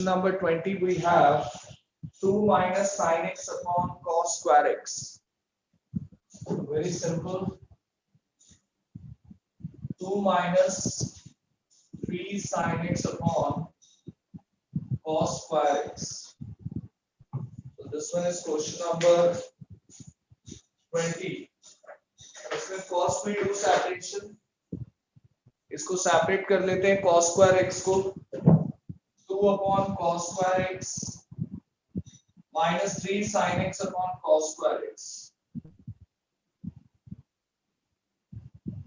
Number 20 we have 2 minus sin x upon cos square x. Very simple. 2 minus 3 sin x upon cos square x. So this one is question number 20. इसमें cos में do separation. इसको separate कर लेते हैं cos square x को 2 upon cos square x minus 3 sin x upon cos square x.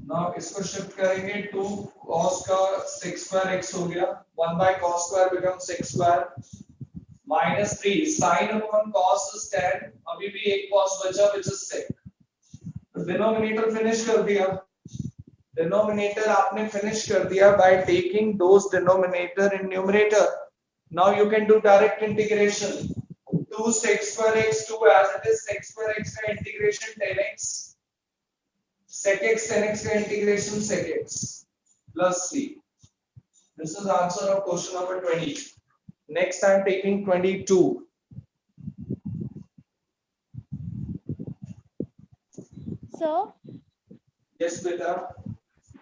Now इसको shift करेंगे 2 cos का sec square x हो गया 1 by cos square becomes sec square minus 3 sin upon cos is tan. अभी भी एक cos बचा which is sec. तो डिनोमिनेटर फिनिश कर दिया. डिनोमिनेटर आपने फिनिश कर दिया by taking those denominator in numerator. Now you can do direct integration. 2 sec square x 2 as it is sec square x का integration tan x sec x tan x का integration sec x plus c. This is answer of question number 20. Next I am taking 22. So Yes beta.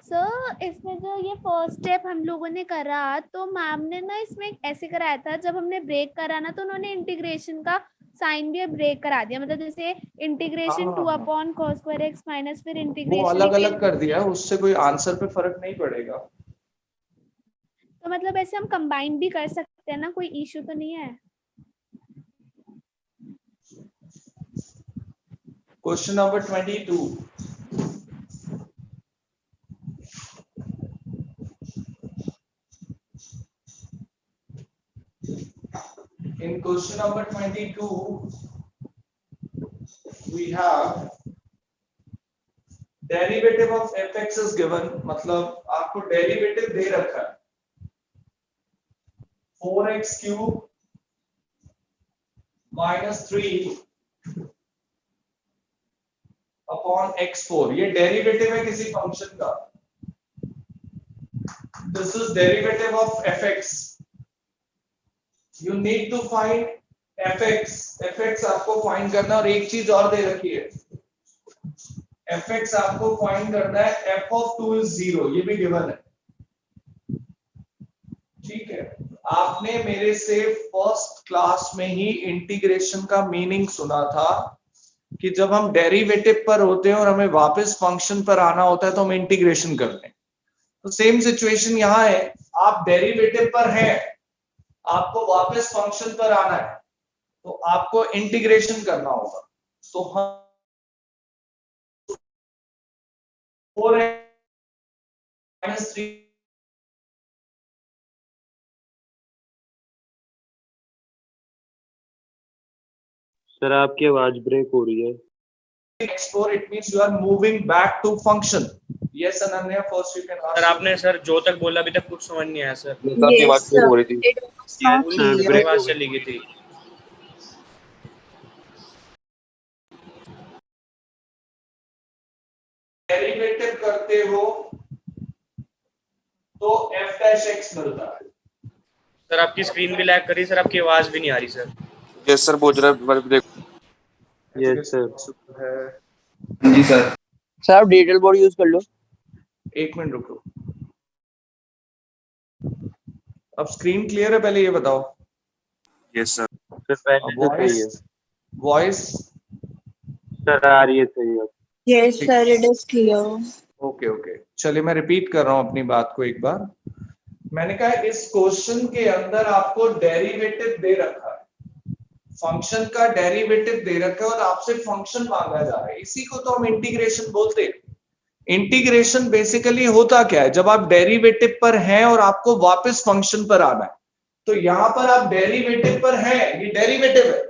Sir इसमें जो ये first step हम लोगों ने करा तो मैम ने ना इसमें ऐसे कराया था जब हमने ब्रेक करा ना तो उन्होंने इंटीग्रेशन का साइन भी ब्रेक करा दिया मतलब जैसे integration 2 upon cos square x minus फिर इंटीग्रेशन वो अलग अलग कर दिया है उससे कोई आंसर पे फर्क नहीं पड़ेगा. तो मतलब ऐसे हम कंबाइन भी कर सकते हैं ना कोई इशू तो नहीं है. Question number 22. In question number 22, we have derivative of fx is given. मतलब आपको derivative दे रखा है 4x cube minus 3 upon x4. ये derivative है किसी function का. This is derivative of fx. You need to find fx. fx आपको find करना और एक चीज और दे रखी है. fx आपको find करना है f of 2 is 0. ये भी given है. ठीक है. आपने मेरे से फर्स्ट क्लास में ही इंटीग्रेशन का मीनिंग सुना था कि जब हम डेरिवेटिव पर होते हैं और हमें वापस फंक्शन पर आना होता है तो हम इंटीग्रेशन करते हैं. तो सेम सिचुएशन यहाँ है. आप डेरिवेटिव पर हैं आपको वापस फंक्शन पर आना है तो आपको इंटीग्रेशन करना होगा. तो हम 4-3 सर आपकी आवाज ब्रेक हो रही है. x4 it means you are moving back to function. Yes Ananya, first you can ask. Sir आपने सर जो तक बोला अभी तक कुछ समझ नहीं आया सर. आपकी आवाज ब्रेक हो रही थी. पूरी आवाज चली गई थी. डेरिवेटिव करते हो तो f dash x मिलता है. सर आपकी स्क्रीन भी लैग कर रही है सर. आपकी आवाज भी नहीं आ रही सर. यस सर बोल रहा है. Yes sir. जी सर. सर आप डिजिटल बोर्ड यूज कर लो. एक मिनट रुको. अब स्क्रीन क्लियर है पहले ये बताओ. Yes sir. सर पहले तो सही है. वॉइस सर आ रही है सही है. Yes, sir, it is clear. Okay okay. चलिए मैं रिपीट कर रहा हूं अपनी बात को एक बार. मैंने कहा इस क्वेश्चन के अंदर आपको डेरिवेटिव दे रखा है. फंक्शन का डेरिवेटिव दे रखा है और आपसे फंक्शन मांगा जा रहा है. इसी को तो हम इंटीग्रेशन बोलते हैं. इंटीग्रेशन बेसिकली होता क्या है जब आप डेरिवेटिव पर हैं और आपको वापस फंक्शन पर आना है. तो यहां पर आप डेरिवेटिव पर हैं. ये डेरिवेटिव है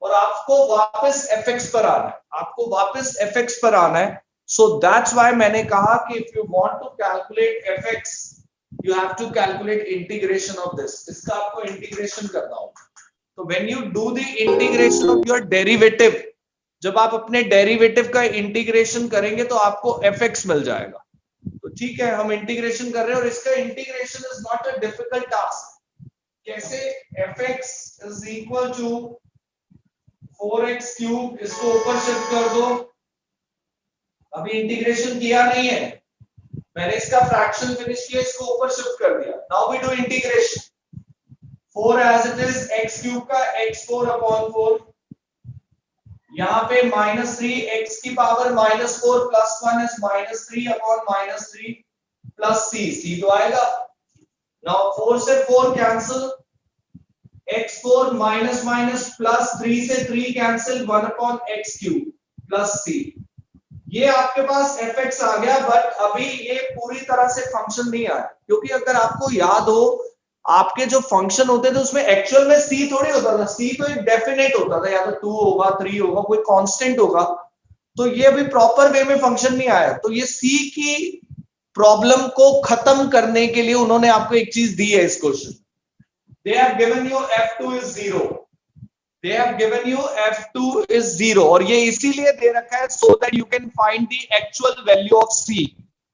और आपको वापस fx पर आना है. आपको वापस fx पर आना है. सो दैट्स व्हाई मैंने कहा कि if you want to calculate fx you have to calculate integration of this. इसका आपको इंटीग्रेशन करना होगा. तो when you do the integration of your derivative, जब आप अपने डेरिवेटिव का इंटीग्रेशन करेंगे तो आपको fx मिल जाएगा. तो ठीक है हम इंटीग्रेशन कर रहे हैं और इसका integration is not a difficult task. कैसे fx is equal to 4x cube, इसको ऊपर शिफ्ट कर दो। अभी इंटीग्रेशन किया नहीं है, मैंने इसका फ्रैक्शन फिनिश किया, इसको ऊपर शिफ्ट कर दिया। Now we do integration. 4 as it is, x cube का x4 अपॉन 4, यहाँ पे -3 x की power -4 plus 1 is -3 upon -3 plus c तो आएगा। नाउ 4 से 4 cancel, x4 minus minus plus 3 से 3 cancel, 1 upon x cube plus c। ये आपके पास fx आ गया, बट अभी ये पूरी तरह से फंक्शन नहीं आया, क्योंकि अगर आपको याद हो आपके जो फंक्शन होते थे उसमें एक्चुअल में c थोड़ी होता था, c तो एक डेफिनेट होता था, या तो 2 होगा 3 होगा, कोई कांस्टेंट होगा। तो ये अभी प्रॉपर वे में फंक्शन नहीं आया, तो ये c की प्रॉब्लम को खत्म करने के लिए उन्होंने आपको एक चीज दी है इस question. They have given you f2 is 0. They have given you f2 is 0, और ये इसीलिए दे रखा है so that you can find the actual value of c,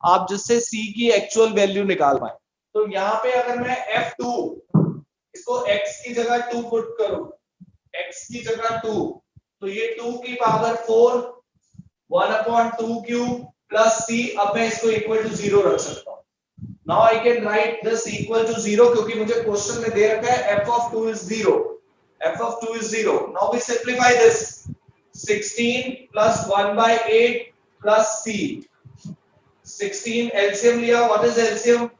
आप जिससे c की एक्चुअल वैल्यू निकाल पाए। तो यहाँ पे अगर मैं f2 इसको x की जगह 2 पुट करूं, x की जगह 2, तो ये 2 की power 4 1 upon 2 cube plus c, अब मैं इसको इक्वल टू 0 रख सकता हूं। Now I can write this equal to 0, क्योंकि मुझे क्वेश्चन में दे रखा है f of 2 is 0, f of 2 is 0। Now we simplify this, 16 plus 1 by 8 plus c, 16 LCM लिया, what is LCM?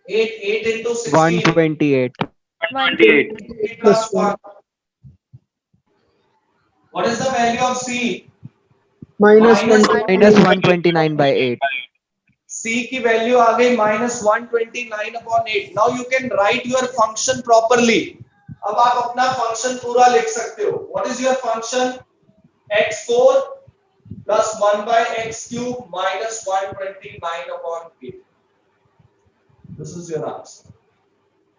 8 into 16 128. 128 plus 1, what is the value of c? minus Minus 129 by 8. c की value आ गई -129 upon 8। Now you can write your function properly. अब आप अपना function पूरा लिख सकते हो। What is your function? x4 plus 1 by x cube minus 129 upon 8। This is your answer.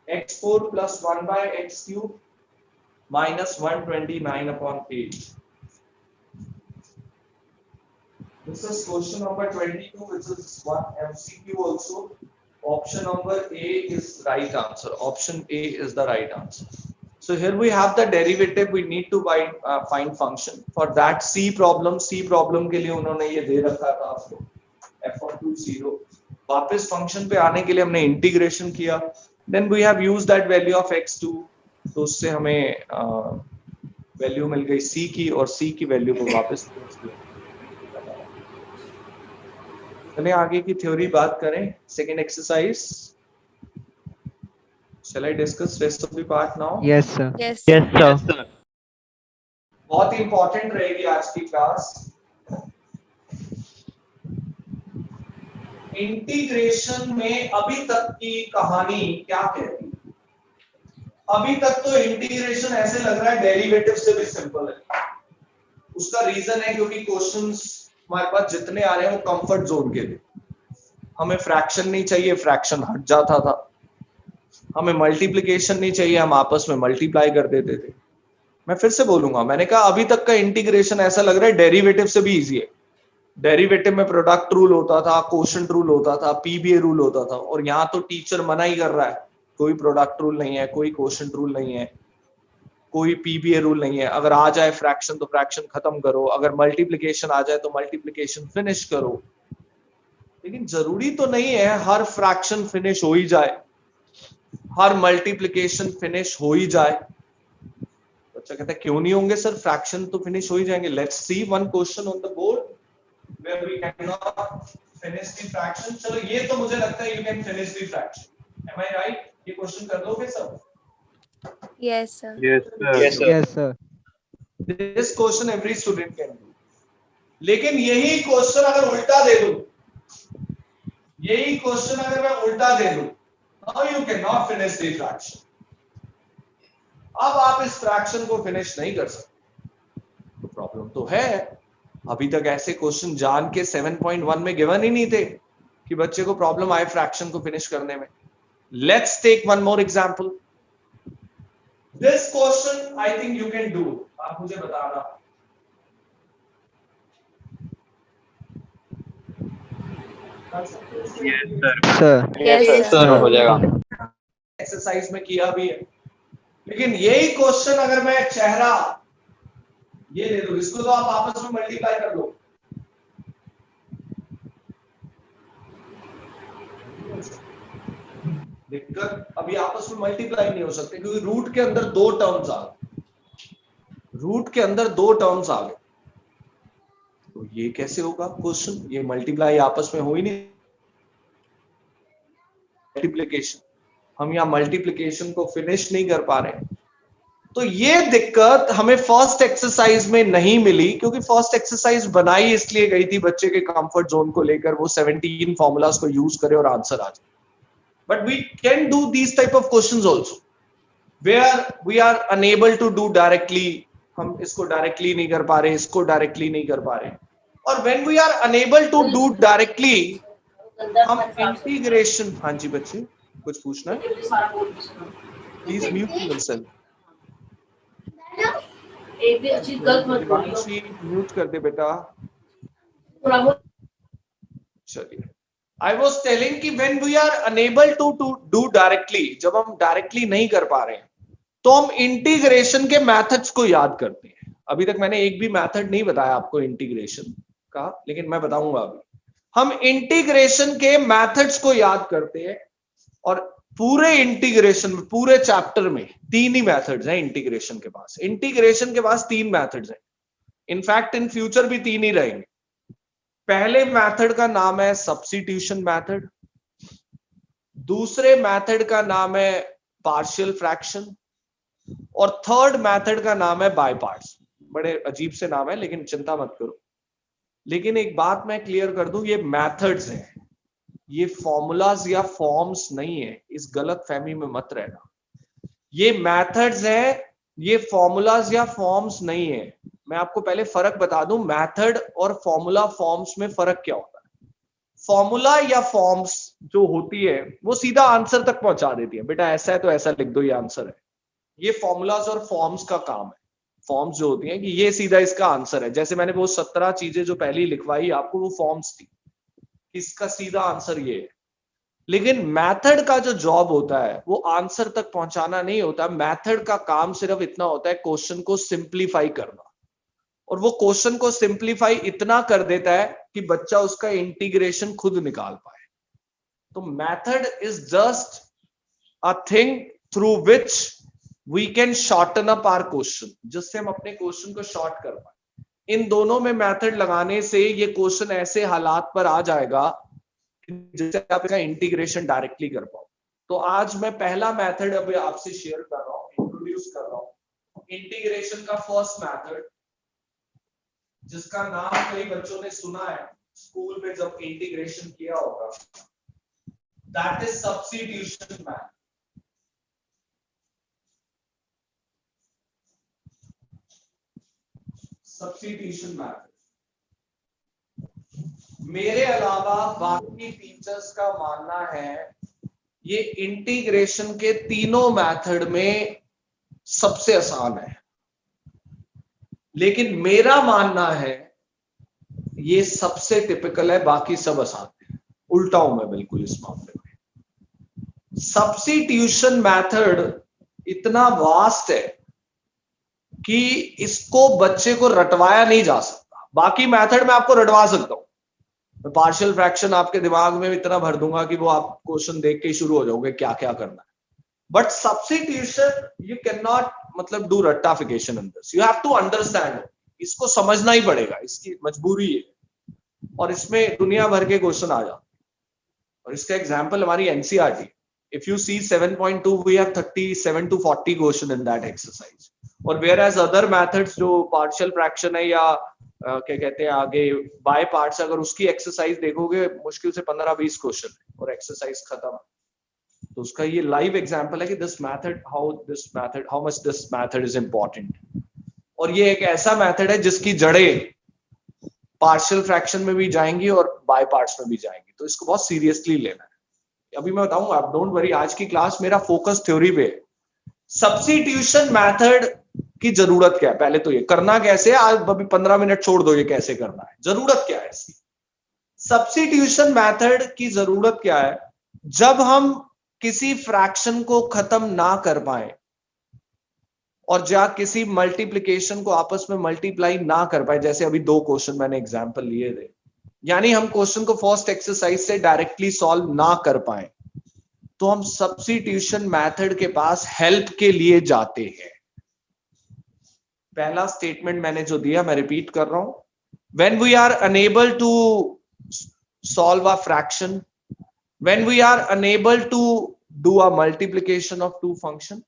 x4 plus 1 by x cube minus 129 upon 8। This is question number 22, which is one MCQ also. Option number A is right answer. Option A is the right answer. So here we have the derivative. We need to find function. For that C problem के लिए उन्होंने ये दे रखा था आपको f of 2 0. वापस function पे आने के लिए हमने इंटीग्रेशन किया. Then we have used that value of x2. तो उससे हमें वैल्यू मिल गई C की, और C की वैल्यू को वापस चलिए आगे की थ्योरी बात करें। Second exercise, shall I discuss rest of the part now? Yes, sir. Yes. Yes, sir. बहुत इंपॉर्टेंट रहेगी आज की क्लास। इंटीग्रेशन में अभी तक की कहानी क्या कहती है? अभी तक तो इंटीग्रेशन ऐसे लग रहा है डेरिवेटिव से भी सिंपल है। उसका रीजन है क्योंकि क्वेश्चंस हमारे पास जितने आ रहे हैं वो कंफर्ट जोन के लिए। हमें फ्रैक्शन नहीं चाहिए, फ्रैक्शन हट जाता था। हमें मल्टीप्लिकेशन नहीं चाहिए, हम आपस में मल्टीप्लाई कर देते थे। मैं फिर से बोलूंगा, मैंने कहा अभी तक का इंटीग्रेशन ऐसा लग रहा है डेरिवेटिव से भी इजी है। डेरिवेटिव में प्रोडक्ट रूल होता था, कोशेंट रूल होता था, पीबीए रूल होता था, और यहाँ तो टीचर मना ही कर रहा है, कोई प्रोडक्ट रूल नहीं है, कोई कोशेंट रूल नहीं है, कोई पीबीए रूल नहीं है। अगर आ जाए फ्रैक्शन तो फ्रैक्शन खत्म करो, अगर मल्टीप्लिकेशन आ जाए तो मल्टीप्लिकेशन फिनिश करो। लेकिन जरूरी तो नहीं है हर फ्रैक्शन फिनिश हो ही जाए, हर मल्टीप्लिकेशन फिनिश हो ही जाए। बच्चा कहता है क्यों नहीं होंगे सर, फ्रैक्शन तो फिनिश हो ही जाएंगे। Let's see one question on the board where we can not finish the fraction. चलो ये तो मुझे लगता है you can finish the fraction. Am I right? ये क्वेश्चन कर दोगे सब? Yes, sir. Yes, sir. Yes, sir. This question every student can do. लेकिन यही क्वेश्चन अगर उल्टा दे दूं, यही क्वेश्चन अगर मैं उल्टा दे दूं, now you cannot finish the fraction. अब आप इस फ्रैक्शन को फिनिश नहीं कर सकते, तो प्रॉब्लम तो है। अभी तक ऐसे क्वेश्चन जान के 7.1 में गिवन ही नहीं थे कि बच्चे को प्रॉब्लम आए फ्रैक्शन को फिनिश करने में। Let's take one more example. This question I think you can do. आप मुझे बताना। Yes, sir. Sir. Yes, Yes, sir. sir. हो जाएगा। एक्सरसाइज में किया भी है, लेकिन यही क्वेश्चन अगर मैं चेहरा ये दे दूं, इसको तो आप आपस में मल्टीप्लाई कर लो, दिक्कत अभी आपस में मल्टीप्लाई नहीं हो सकते क्योंकि रूट के अंदर दो टर्म्स आ गए, रूट के अंदर दो टर्म्स आ गए, तो ये कैसे होगा क्वेश्चन? ये मल्टीप्लाई आपस में हो ही नहीं, मल्टीप्लिकेशन, हम यहाँ मल्टीप्लिकेशन को फिनिश नहीं कर पा रहे। तो ये दिक्कत हमें फर्स्ट एक्सरसाइज में नहीं मिली क्योंकि फर्स्ट एक्सरसाइज बनाई इसलिए गई थी बच्चे के कंफर्ट जोन को लेकर, वो 17 फॉर्मूलाज को यूज करे और आंसर आ जाए। But we can do these type of questions also where we are unable to do directly, हम इसको डायरेक्टली नहीं कर पा रहे, इसको डायरेक्टली नहीं कर पा रहे, और when we are unable to do directly हम इंटीग्रेशन, हाँ जी बच्चे कुछ पूछना है, प्लीज म्यूट योरसेल्फ, एक भी अच्छी गलत मत बोलियो, म्यूट कर दे बेटा। चलिए, आई वॉज टेलिंग कि when we are unable to do directly, जब हम डायरेक्टली नहीं कर पा रहे हैं तो हम इंटीग्रेशन के मेथड्स को याद करते हैं। अभी तक मैंने एक भी मेथड नहीं बताया आपको इंटीग्रेशन का, लेकिन मैं बताऊंगा अभी। हम इंटीग्रेशन के मेथड्स को याद करते हैं और पूरे इंटीग्रेशन में, पूरे चैप्टर में 3 ही मेथड्स हैं इंटीग्रेशन के पास। इंटीग्रेशन के पास 3 मेथड्स हैं, इनफैक्ट इन फ्यूचर भी 3 ही रहेंगे। पहले मेथड का नाम है सब्स्टिट्यूशन मेथड, दूसरे मेथड का नाम है पार्शियल फ्रैक्शन, और थर्ड मेथड का नाम है बाय पार्ट्स। बड़े अजीब से नाम है लेकिन चिंता मत करो। लेकिन एक बात मैं क्लियर कर दूं, ये मेथड्स हैं, ये फॉर्मूलाज या फॉर्म्स नहीं है, इस गलत फहमी में मत रहना। ये मेथड्स हैं, ये फॉर्मूलाज या फॉर्म्स नहीं है। मैं आपको पहले फर्क बता दूं, मेथड और फॉर्मूला फॉर्म्स में फर्क क्या होता है। फॉर्मूला या फॉर्म्स जो होती है वो सीधा आंसर तक पहुंचा देती है, बेटा ऐसा है तो ऐसा लिख दो, ये आंसर है। ये फॉर्मूलाज और फॉर्म्स का काम है। फॉर्म्स जो होती हैं कि ये सीधा इसका आंसर है, जैसे मैंने वो 17 चीजें जो पहले लिखवाई आपको, वो फॉर्म्स थी, इसका सीधा आंसर ये है। लेकिन मेथड का जो जॉब होता है वो आंसर तक पहुंचाना नहीं होता। मेथड का काम सिर्फ इतना होता है क्वेश्चन को सिंप्लीफाई करना, और वो क्वेश्चन को सिंप्लीफाई इतना कर देता है कि बच्चा उसका इंटीग्रेशन खुद निकाल पाए। तो method is just a thing through which we can shorten up our question, जिससे हम अपने क्वेश्चन को शॉर्ट कर पाए। इन दोनों में मेथड लगाने से ये क्वेश्चन ऐसे हालात पर आ जाएगा जिससे आप इसका इंटीग्रेशन डायरेक्टली कर पाओ। तो आज मैं पहला मेथड अभी आपसे शेयर कर रहा हूँ, इंट्रोड्यूस कर रहा हूँ, इंटीग्रेशन का फर्स्ट मेथड, जिसका नाम कई बच्चों ने सुना है स्कूल में जब इंटीग्रेशन किया होगा, that is substitution method. Substitution method मेरे अलावा बाकी टीचर्स का मानना है ये इंटीग्रेशन के तीनों मेथड में सबसे आसान है, लेकिन मेरा मानना है ये सबसे टिपिकल है, बाकी सब आसान है। उल्टा हूं मैं बिल्कुल इस मामले में। सब्स्टिट्यूशन मेथड इतना वास्ट है कि इसको बच्चे को रटवाया नहीं जा सकता। बाकी मेथड में आपको रटवा सकता हूं, मैं पार्शियल फ्रैक्शन आपके दिमाग में इतना भर दूंगा कि वो आप क्वेश्चन देख के शुरू हो जाओगे क्या क्या करना है। But substitution you can not मतलब डू रट्टाफिकेशन in this, you have to understand, इसको समझना ही पड़ेगा, इसकी मजबूरी है, और इसमें दुनिया भर के क्वेश्चन आ जाते हैं। और इसका एग्जाम्पल हमारी NCERT, if you see 7.2 we have 37 to 40 question in that exercise, और वेयर एज अदर मेथड्स जो पार्शियल फ्रैक्शन है या क्या कहते हैं आगे बाय पार्ट्स, अगर उसकी एक्सरसाइज देखोगे मुश्किल से 15-20 क्वेश्चन और एक्सरसाइज खत्म। तो उसका ये लाइव एग्जांपल है कि this method how much this method is important. और ये एक ऐसा मेथड है जिसकी जड़ें पार्शियल फ्रैक्शन में भी जाएंगी और बाय पार्ट्स में भी जाएंगी, तो इसको बहुत सीरियसली लेना है। अभी मैं बताऊंगा, आप डोंट वरी, आज की क्लास मेरा फोकस थ्योरी पे है। सब्स्टिट्यूशन मेथड की जरूरत क्या है, पहले तो ये करना कैसे है, आज अभी 15 मिनट छोड़ दो, ये कैसे करना है, जरूरत क्या है इसकी। सब्स्टिट्यूशन मेथड की जरूरत क्या है, जब हम किसी फ्रैक्शन को खत्म ना कर पाए और जहां किसी मल्टीप्लिकेशन को आपस में मल्टीप्लाई ना कर पाए, जैसे अभी 2 क्वेश्चन मैंने एग्जांपल लिए थे, यानी हम क्वेश्चन को फर्स्ट एक्सरसाइज से डायरेक्टली सॉल्व ना कर पाए, तो हम सब्स्टिट्यूशन मेथड के पास हेल्प के लिए जाते हैं। पहला स्टेटमेंट मैंने जो दिया मैं रिपीट कर रहा हूं, when we are unable to solve a fraction, when we are unable to do a multiplication of two function,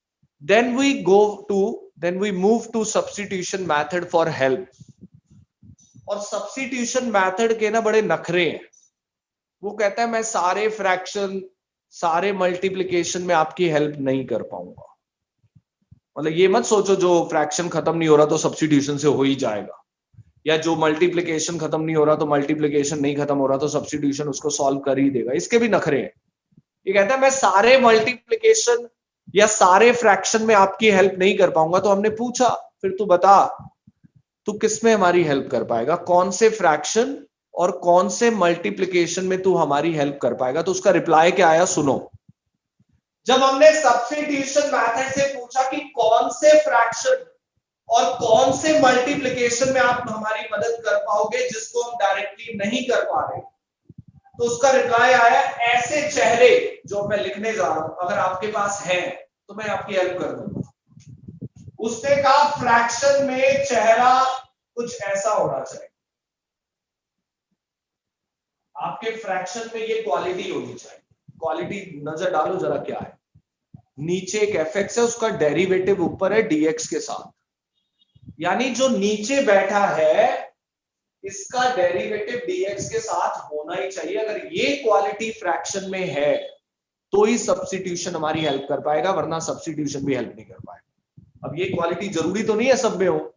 then we move to substitution method for help. और substitution method के ना बड़े नखरे हैं। वो कहता है मैं सारे फ्रैक्शन सारे मल्टीप्लिकेशन में आपकी हेल्प नहीं कर पाऊंगा। मतलब ये मत सोचो जो फ्रैक्शन खत्म नहीं हो रहा तो सब्स्टिट्यूशन से हो ही जाएगा, या जो मल्टीप्लिकेशन खत्म नहीं हो रहा तो मल्टीप्लिकेशन नहीं खत्म हो रहा तो सब्स्टिट्यूशन उसको सॉल्व कर ही देगा। इसके भी नखरे हैं। ये कहता है मैं सारे मल्टीप्लिकेशन या सारे फ्रैक्शन में आपकी हेल्प नहीं कर पाऊंगा। तो हमने पूछा फिर तू बता तू किस में हमारी हेल्प कर पाएगा, कौन से फ्रैक्शन और कौन से मल्टीप्लिकेशन में तू हमारी हेल्प कर पाएगा। तो उसका रिप्लाई क्या आया सुनो। जब हमने सब्स्टिट्यूशन मेथड से पूछा कि कौन से फ्रैक्शन और कौन से मल्टीप्लिकेशन में आप हमारी मदद कर पाओगे जिसको हम डायरेक्टली नहीं कर पा रहे, तो उसका रिप्लाई आया ऐसे चेहरे जो मैं लिखने जा रहा हूं अगर आपके पास है तो मैं आपकी हेल्प कर दूंगा। उसने कहा फ्रैक्शन में चेहरा कुछ ऐसा होना चाहिए। आपके फ्रैक्शन में ये क्वालिटी होनी चाहिए। क्वालिटी नजर डालो जरा क्या है। नीचे एक fx है, उसका डेरिवेटिव ऊपर है dx के साथ, यानी जो नीचे बैठा है इसका डेरिवेटिव dx के साथ होना ही चाहिए। अगर ये क्वालिटी फ्रैक्शन में है तो ही सब्स्टिट्यूशन हमारी हेल्प कर पाएगा, वरना सब्स्टिट्यूशन भी हेल्प नहीं कर पाएगा। अब ये क्वालिटी जरूरी तो नहीं है सब में हो,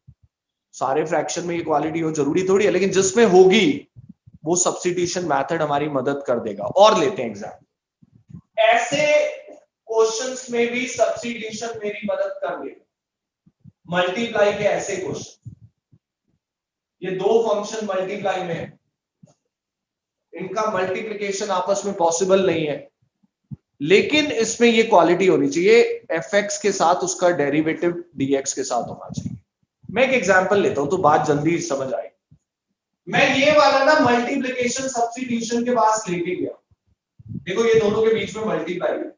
सारे फ्रैक्शन में ये क्वालिटी हो जरूरी थोड़ी है, लेकिन जिसमें होगी वो सब्स्टिट्यूशन मेथड हमारी मदद कर देगा। और लेते हैं एग्जाम्पल, ऐसे क्वेश्चंस में भी सब्स्टिट्यूशन मेरी मदद कर देगा। मल्टीप्लाई के ऐसे क्वेश्चन, ये 2 फंक्शन मल्टीप्लाई में है, इनका मल्टीप्लिकेशन आपस में पॉसिबल नहीं है, लेकिन इसमें ये क्वालिटी होनी चाहिए fx के साथ उसका डेरिवेटिव dx के साथ होना चाहिए। मैं एक एग्जांपल लेता हूं तो बात जल्दी समझ आएगी। मैं ये वाला ना मल्टीप्लिकेशन सब्स्टिट्यूशन के पास लेके गया, देखो ये दोनों के बीच में मल्टीप्लाई है,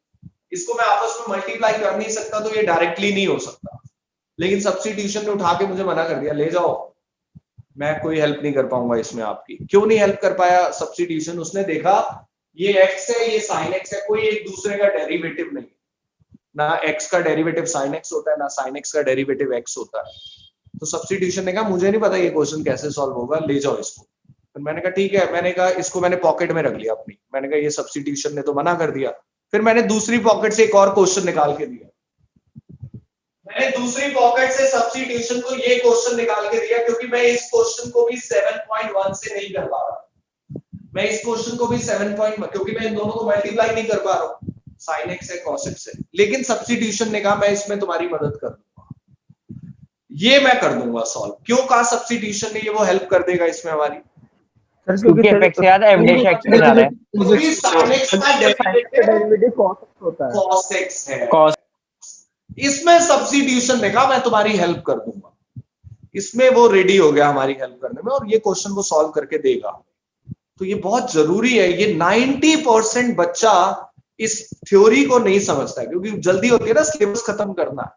इसको मैं आपस में मल्टीप्लाई कर नहीं सकता तो ये डायरेक्टली नहीं हो सकता, लेकिन सब्स्टिट्यूशन ने उठा के मुझे मना कर दिया, ले जाओ मैं कोई हेल्प नहीं कर पाऊंगा इसमें आपकी। क्यों नहीं हेल्प कर पाया सब्स्टिट्यूशन? उसने देखा ये x है ये sin x है, कोई एक दूसरे का डेरिवेटिव नहीं, ना x का डेरिवेटिव sin x होता है ना sin x का डेरिवेटिव x होता है। तो सब्स्टिट्यूशन ने कहा मुझे नहीं पता ये क्वेश्चन कैसे सॉल्व होगा, ले जाओ इसको। फिर मैंने कहा ठीक है, मैंने कहा इसको मैंने पॉकेट में रख लिया अपनी, मैंने कहा ये सब्स्टिट्यूशन ने तो मना कर दिया। फिर मैंने दूसरी पॉकेट से एक और क्वेश्चन निकाल के दिया, मैंने दूसरी पॉकेट से सब्स्टिट्यूशन को ये क्वेश्चन निकाल के दिया, क्योंकि मैं इस क्वेश्चन को भी 7.1 से नहीं कर पा रहा, मैं इस क्वेश्चन को भी 7.1 क्योंकि मैं इन दोनों को मल्टीप्लाई नहीं कर पा रहा हूं, sin x है cos x है, लेकिन सब्स्टिट्यूशन ने कहा मैं इसमें तुम्हारी मदद कर दूंगा, ये मैं कर दूंगा सॉल्व। क्यों कहा सब्स्टिट्यूशन ने ये वो हेल्प कर देगा इसमें हमारी? क्योंकि fx से ज्यादा f dash x से ज्यादा है, क्योंकि sin x का डेरिवेटिव cos x होता है, cos x है। cos इसमें सब्स्टिट्यूशन ने कहा मैं तुम्हारी हेल्प कर दूंगा, इसमें वो रेडी हो गया हमारी हेल्प करने में और ये क्वेश्चन वो सॉल्व करके देगा। तो ये बहुत जरूरी है। ये 90% बच्चा इस थ्योरी को नहीं समझता है, क्योंकि जल्दी होती है ना सिलेबस खत्म करना,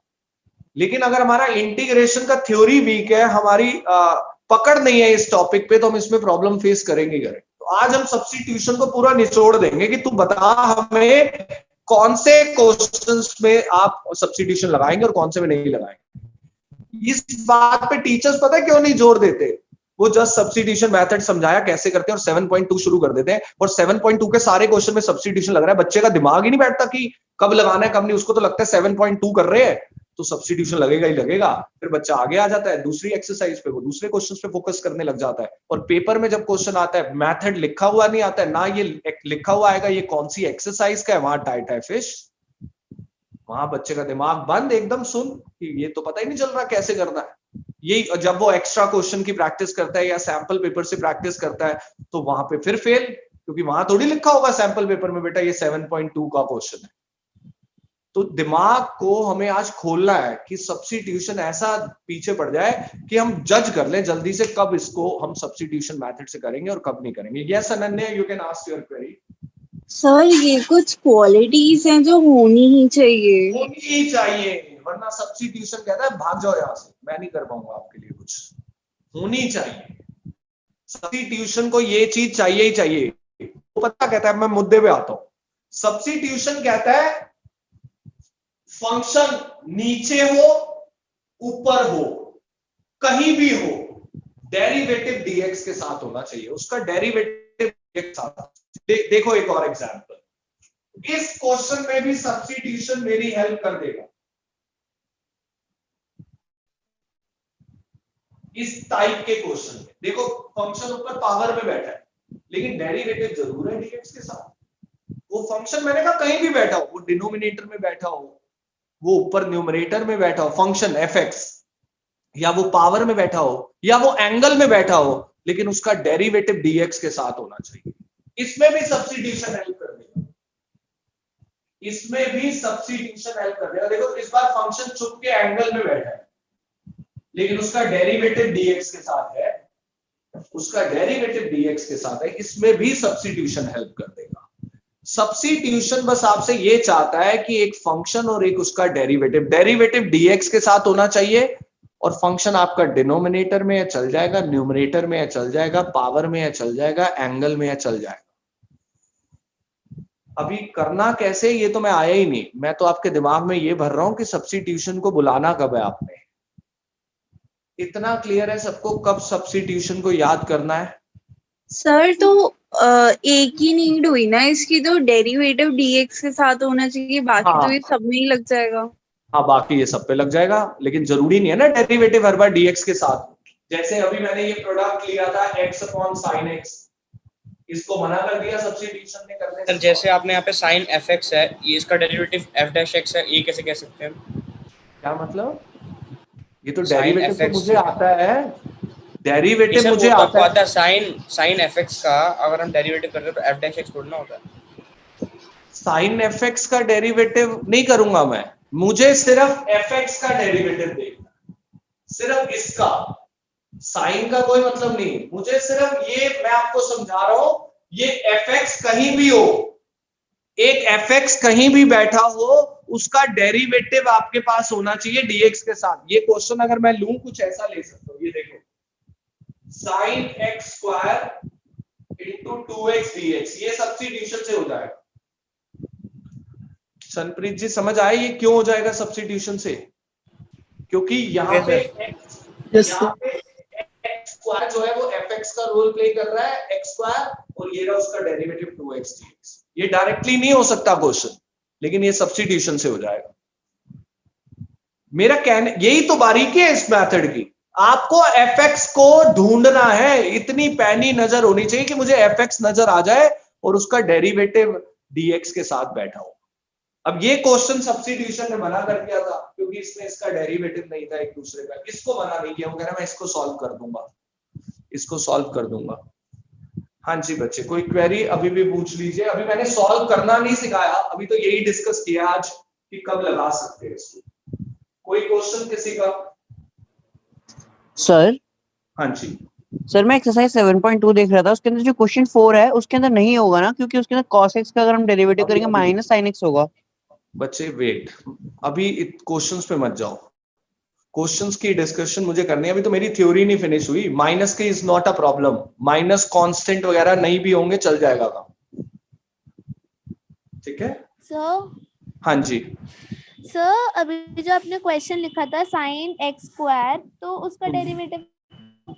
लेकिन अगर हमारा इंटीग्रेशन का थ्योरी वीक है, हमारी पकड़ नहीं है इस टॉपिक पे, तो हम इसमें प्रॉब्लम फेस करेंगे। तो आज हम सब्स्टिट्यूशन को पूरा निचोड़ देंगे कि तू बता हमें कौन से क्वेश्चंस में आप सब्स्टिट्यूशन लगाएंगे और कौन से में नहीं लगाएंगे। इस बात पे टीचर्स पता है क्यों नहीं जोर देते? वो जस्ट सब्स्टिट्यूशन मेथड समझाया कैसे करते हैं और 7.2 शुरू कर देते हैं, और 7.2 के सारे क्वेश्चन में सब्स्टिट्यूशन लग रहा है। बच्चे का दिमाग ही नहीं बैठता कि कब लगाना है कब नहीं, उसको तो लगता है 7.2 कर रहे हैं तो सब्स्टिट्यूशन लगेगा ही लगेगा। फिर बच्चा आगे आ जाता है दूसरी एक्सरसाइज पे, वो दूसरे क्वेश्चन पे फोकस करने लग जाता है, और पेपर में जब क्वेश्चन आता है मेथड लिखा हुआ नहीं आता है, ना ये लिखा हुआ आएगा ये कौन सी एक्सरसाइज का है, वहां टाइट है फिश, वहां बच्चे का दिमाग बंद एकदम, सुन कि ये तो पता ही नहीं चल रहा कैसे करना है। ये जब वो एक्स्ट्रा क्वेश्चन की प्रैक्टिस करता है या सैंपल पेपर से प्रैक्टिस करता है तो वहां पे फिर फेल, क्योंकि वहां थोड़ी लिखा होगा सैंपल पेपर में बेटा ये 7.2 का क्वेश्चन है। तो दिमाग को हमें आज खोलना है कि सब्स्टिट्यूशन ऐसा पीछे पड़ जाए कि हम जज कर लें जल्दी से कब इसको हम सब्स्टिट्यूशन मेथड से करेंगे और कब नहीं करेंगे। Yes Ananya, you can ask your query. Sir ये कुछ क्वालिटीज हैं जो होनी ही चाहिए। होनी ही चाहिए, वरना सब्स्टिट्यूशन कहता है भाग जाओ यहां से, मैं नहीं कर पाऊंगा आपके लिए कुछ। होनी चाहिए सब्स्टिट्यूशन को, ये चीज चाहिए ही चाहिए। तो पता कहता है, मैं मुद्दे पे आता हूं। सब्स्टिट्यूशन कहता है फंक्शन नीचे हो ऊपर हो कहीं भी हो, डेरिवेटिव dx के साथ होना चाहिए, उसका डेरिवेटिव dx के साथ। देखो एक और एग्जांपल, इस क्वेश्चन में भी सब्स्टिट्यूशन मेरी हेल्प कर देगा। इस टाइप के क्वेश्चन में देखो, फंक्शन ऊपर पावर में बैठा है लेकिन डेरिवेटिव जरूर है dx के साथ। वो फंक्शन मैंने कहा कहीं भी बैठा हो, वो डिनोमिनेटर में बैठा हो, वो ऊपर न्यूमरेटर में बैठा हो फंक्शन fx, या वो पावर में बैठा हो, या वो एंगल में बैठा हो, लेकिन उसका डेरिवेटिव dx के साथ होना चाहिए। इसमें भी सब्स्टिट्यूशन हेल्प कर देगा, इसमें भी सब्स्टिट्यूशन हेल्प कर देगा। देखो इस बार फंक्शन चुप के एंगल में बैठा है लेकिन उसका डेरिवेटिव dx के साथ है, उसका डेरिवेटिव dx के साथ है, इसमें भी सब्स्टिट्यूशन हेल्प कर देगा। सब्स्टिट्यूशन बस आपसे ये चाहता है कि एक फंक्शन और एक उसका डेरिवेटिव dx के साथ होना चाहिए, और फंक्शन आपका डिनोमिनेटर में है चल जाएगा, न्यूमरेटर में है चल जाएगा, पावर में है चल जाएगा, एंगल में है चल जाएगा। अभी करना कैसे ये तो मैं आया ही नहीं, मैं तो आपके दिमाग में ये भर रहा हूं कि सब्स्टिट्यूशन को बुलाना कब है आपने। इतना क्लियर है सबको कब सब्स्टिट्यूशन को याद करना है? सर तो एक ही नीड हुई ना इसकी, तो डेरिवेटिव dx के साथ होना चाहिए, बाकी हाँ। तो ये सब में ही लग जाएगा। हाँ बाकी ये सब पे लग जाएगा, लेकिन जरूरी नहीं है ना डेरिवेटिव हर बार dx के साथ। जैसे अभी मैंने ये प्रोडक्ट लिया था x अपॉन साइन x, इसको मना कर दिया सब्स्टिट्यूशन ने करने सर से। जैसे आपने यहाँ पे sin fx है, ये इसका डेरिवेटिव f डैश x है, ये कैसे कह सकते हैं? क्या मतलब? ये तो Sin डेरिवेटिव तो fx मुझे आता है, डेरिवेटिव सर मुझे वो तो आपको आता है। आता है sin fx का, अगर हम डेरिवेटिव करते हैं तो f डैश x थोड़ा ना होता है। साइन fx का डेरिवेटिव नहीं करूंगा मैं, मुझे सिर्फ fx का डेरिवेटिव देखना, सिर्फ इसका। साइन का कोई मतलब नहीं, मुझे सिर्फ ये मैं आपको समझा रहा हूं, ये fx कहीं भी हो, एक fx कहीं भी बैठा हो, उसका डेरिवेटिव आपके पास होना चाहिए dx के साथ। ये क्वेश्चन अगर मैं लूं कुछ ऐसा ले सकता हूं, ये देखो sine x square into 2x dx, ये सब्स्टिट्यूशन से हो जाएगा। सनप्रीत जी समझ आए ये क्यों हो जाएगा सब्स्टिट्यूशन से? क्योंकि यहाँ पे यहाँ पे एक्स स्क्वायर जो है वो fx का रोल प्ले कर रहा है, एक्स स्क्वायर, और ये रहा उसका डेरिवेटिव 2x dx। ये डायरेक्टली नहीं हो सकता क्वेश्चन, लेकिन ये सब्स्टिट्यूशन से हो जाएगा। मेरा कहने यही तो बारीकी है इस मेथड की, आपको fx को ढूंढना है, इतनी पैनी नजर होनी चाहिए कि मुझे fx नजर आ जाए और उसका डेरिवेटिव dx के साथ बैठा हो। अब ये क्वेश्चन सब्स्टिट्यूशन ने मना कर दिया था क्योंकि इसमें इसका डेरिवेटिव नहीं था एक दूसरे का, इसको मना नहीं किया, वो कह रहा मैं इसको सॉल्व कर दूंगा, इसको सॉल्व कर दूंगा। हाँ जी बच्चे, कोई क्वेरी अभी भी पूछ लीजिए। अभी मैंने सॉल्व करना नहीं सिखाया, अभी तो यही डिस्कस किया आज कि कब लगा सकते हैं इसको। कोई क्वेश्चन किसी का? सर हाँ जी सर मैं एक्सरसाइज 7.2 देख रहा था, उसके अंदर जो क्वेश्चन 4 है उसके अंदर नहीं होगा ना, क्योंकि उसके अंदर cos x का अगर हम डेरिवेटिव करेंगे माइनस sin x होगा। बच्चे वेट, अभी क्वेश्चंस पे मत जाओ, क्वेश्चंस की डिस्कशन मुझे करनी है, अभी तो मेरी थ्योरी नहीं फिनिश हुई। माइनस के is not a problem, minus constant वगैरह नहीं भी होंगे चल जाएगा काम, ठीक है सर हाँ जी। सर अभी जो आपने क्वेश्चन लिखा था sin x स्क्वायर, तो उसका डेरिवेटिव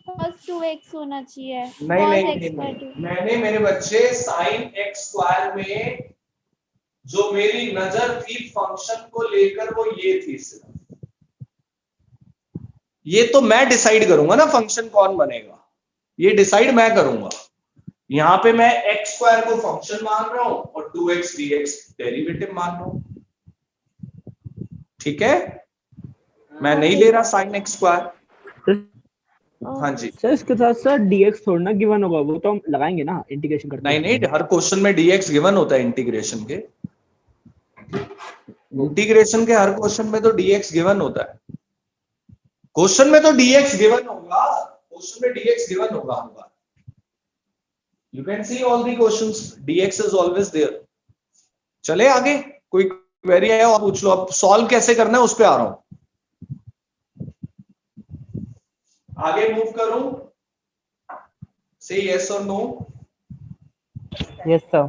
cos 2x होना चाहिए। नहीं cos नहीं, x नहीं, स्क्वायर नहीं मैंने मेरे बच्चे sin x स्क्वायर में जो मेरी नजर थी फंक्शन को लेकर वो ये थी सिर्फ, ये तो मैं डिसाइड करूंगा ना फंक्शन कौन बनेगा, ये डिसाइड मैं करूंगा। यहां पे मैं x स्क्वायर को फंक्शन मान रहा हूं और 2x dx डेरिवेटिव मान रहा हूं, ठीक है, मैं नहीं ले रहा sin x स्क्वायर। हाँ जी सर इसके साथ सर dx थोड़ा ना गिवन होगा, वो तो हम लगाएंगे ना इंटीग्रेशन करते नहीं नहीं, हर क्वेश्चन में dx गिवन होता है इंटीग्रेशन के। इंटीग्रेशन के हर क्वेश्चन में तो dx गिवन होता है, क्वेश्चन में तो dx गिवन होगा, क्वेश्चन में dx गिवन होगा हर बार। You can see all the questions, dx is always there। चले आगे, कोई क्वेरी है और पूछ लो। अब सॉल्व कैसे करना है उस पे आ रहा हूं, आगे मूव करूं। से यस और no. Yes sir.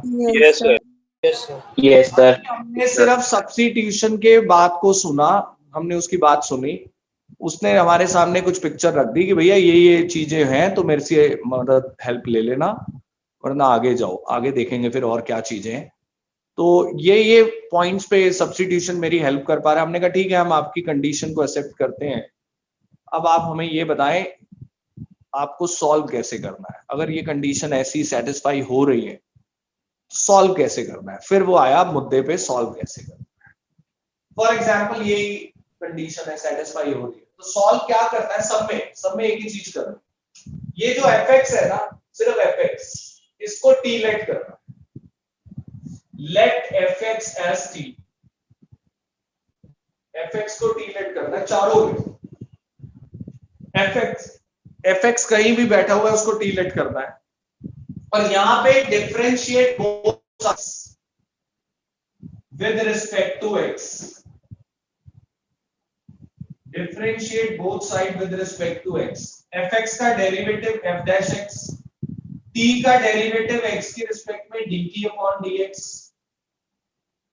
Yes, sir. Yes sir. हमने सिर्फ सब्स्टिट्यूशन के बात को सुना, हमने उसकी बात सुनी, उसने हमारे सामने कुछ पिक्चर रख दी कि भैया ये चीजें हैं तो मेरे से मदद हेल्प ले लेना, वरना आगे जाओ, आगे देखेंगे फिर और क्या चीजें हैं। तो ये पॉइंट्स पे सब्स्टिट्यूशन मेरी हेल्प कर पा रहा है। हमने कहा ठीक है, हम आपकी कंडीशन को एक्सेप्ट करते हैं, अब आप हमें ये बताएं आपको सॉल्व कैसे करना है। अगर ये कंडीशन ऐसी सेटिस्फाई हो रही है, सॉल्व कैसे करना है। फिर वो आया मुद्दे पे, सॉल्व कैसे करना है। फॉर एग्जाम्पल यही कंडीशन है, सेटिस्फाई हो रही है, तो सॉल्व क्या करना है। सब में एक ही चीज करना है। ये जो fx है ना, सिर्फ fx, इसको t लेट करना, let fx as t, fx को t लेट करना है चारों में। fx कहीं भी बैठा हुआ है उसको t लेट करना है, और यहां पे differentiate both sides with respect to x, differentiate both side with respect to x। fx का derivative f dash x, t का डेरिवेटिव x के रिस्पेक्ट में dt अपॉन dx,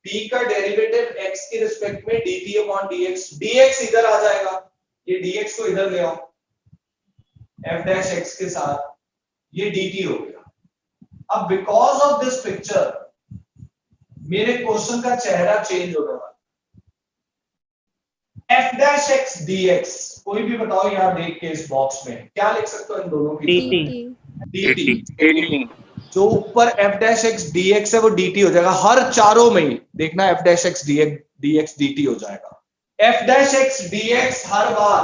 t का डेरिवेटिव x के रिस्पेक्ट में dt अपॉन dx। dx इधर आ जाएगा, ये dx को इधर ले आओ f डैश x के साथ, ये dt हो गया। अब बिकॉज ऑफ दिस पिक्चर मेरे क्वेश्चन का चेहरा चेंज होने वाला। f डैश x dx, कोई भी बताओ यहां देख के इस बॉक्स में क्या लिख सकते हो इन दोनों की? dt। जो ऊपर f डैश x dx है वो dt हो जाएगा, हर चारों में ही देखना f dash x dx dt हो जाएगा। f डैश x dx हर बार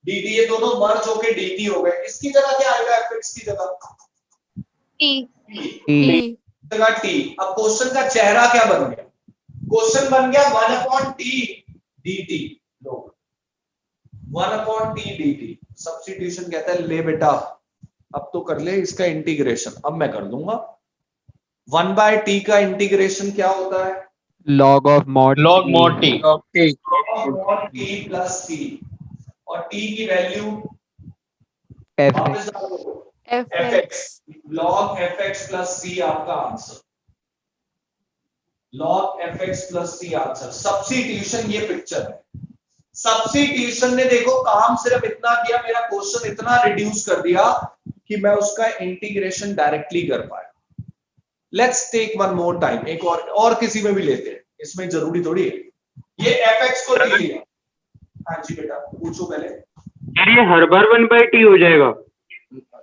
dt, ये दोनों मर्ज होके dt हो गए। इसकी जगह क्या आएगा? fx की जगह जगह t। अब क्वेश्चन का चेहरा क्या बन गया? क्वेश्चन बन गया 1/t dt। लो 1/t dt। सब्स्टिट्यूशन कहता है ले बेटा अब तो कर ले इसका इंटीग्रेशन। अब मैं कर दूंगा 1/t का इंटीग्रेशन क्या होता है? log of mod t t plus t, और t की value fx fx, log fx plus c आपका answer, log fx plus c answer. Substitution ये पिक्चर है। सब्स्टिट्यूशन ने देखो काम सिर्फ इतना किया, मेरा क्वेश्चन इतना रिड्यूस कर दिया कि मैं उसका इंटीग्रेशन डायरेक्टली कर पाया। Let's take one more time, एक और किसी में भी लेते हैं, इसमें जरूरी थोड़ी है। ये fx को ले लिया। हाँ जी बेटा पूछो पहले। ये हर बार 1/t हो जाएगा?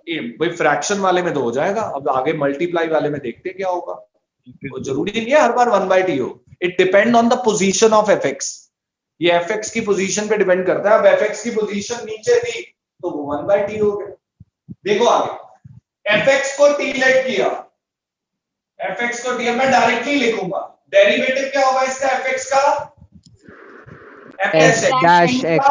ये भाई फ्रैक्शन वाले में तो हो जाएगा, अब आगे मल्टीप्लाई वाले में देखते क्या होगा। वो जरूरी नहीं है हर बार 1/t हो, it depend on the position of fx। ये fx की पोजीशन पे डिपेंड करता है। अब fx की पोजीशन नीचे थी तो वो 1/t हो गया। देखो आगे fx को t लेट किया, fx को t मैं डायरेक्टली लिखूंगा, डेरिवेटिव क्या होगा इसका fx का? f dash x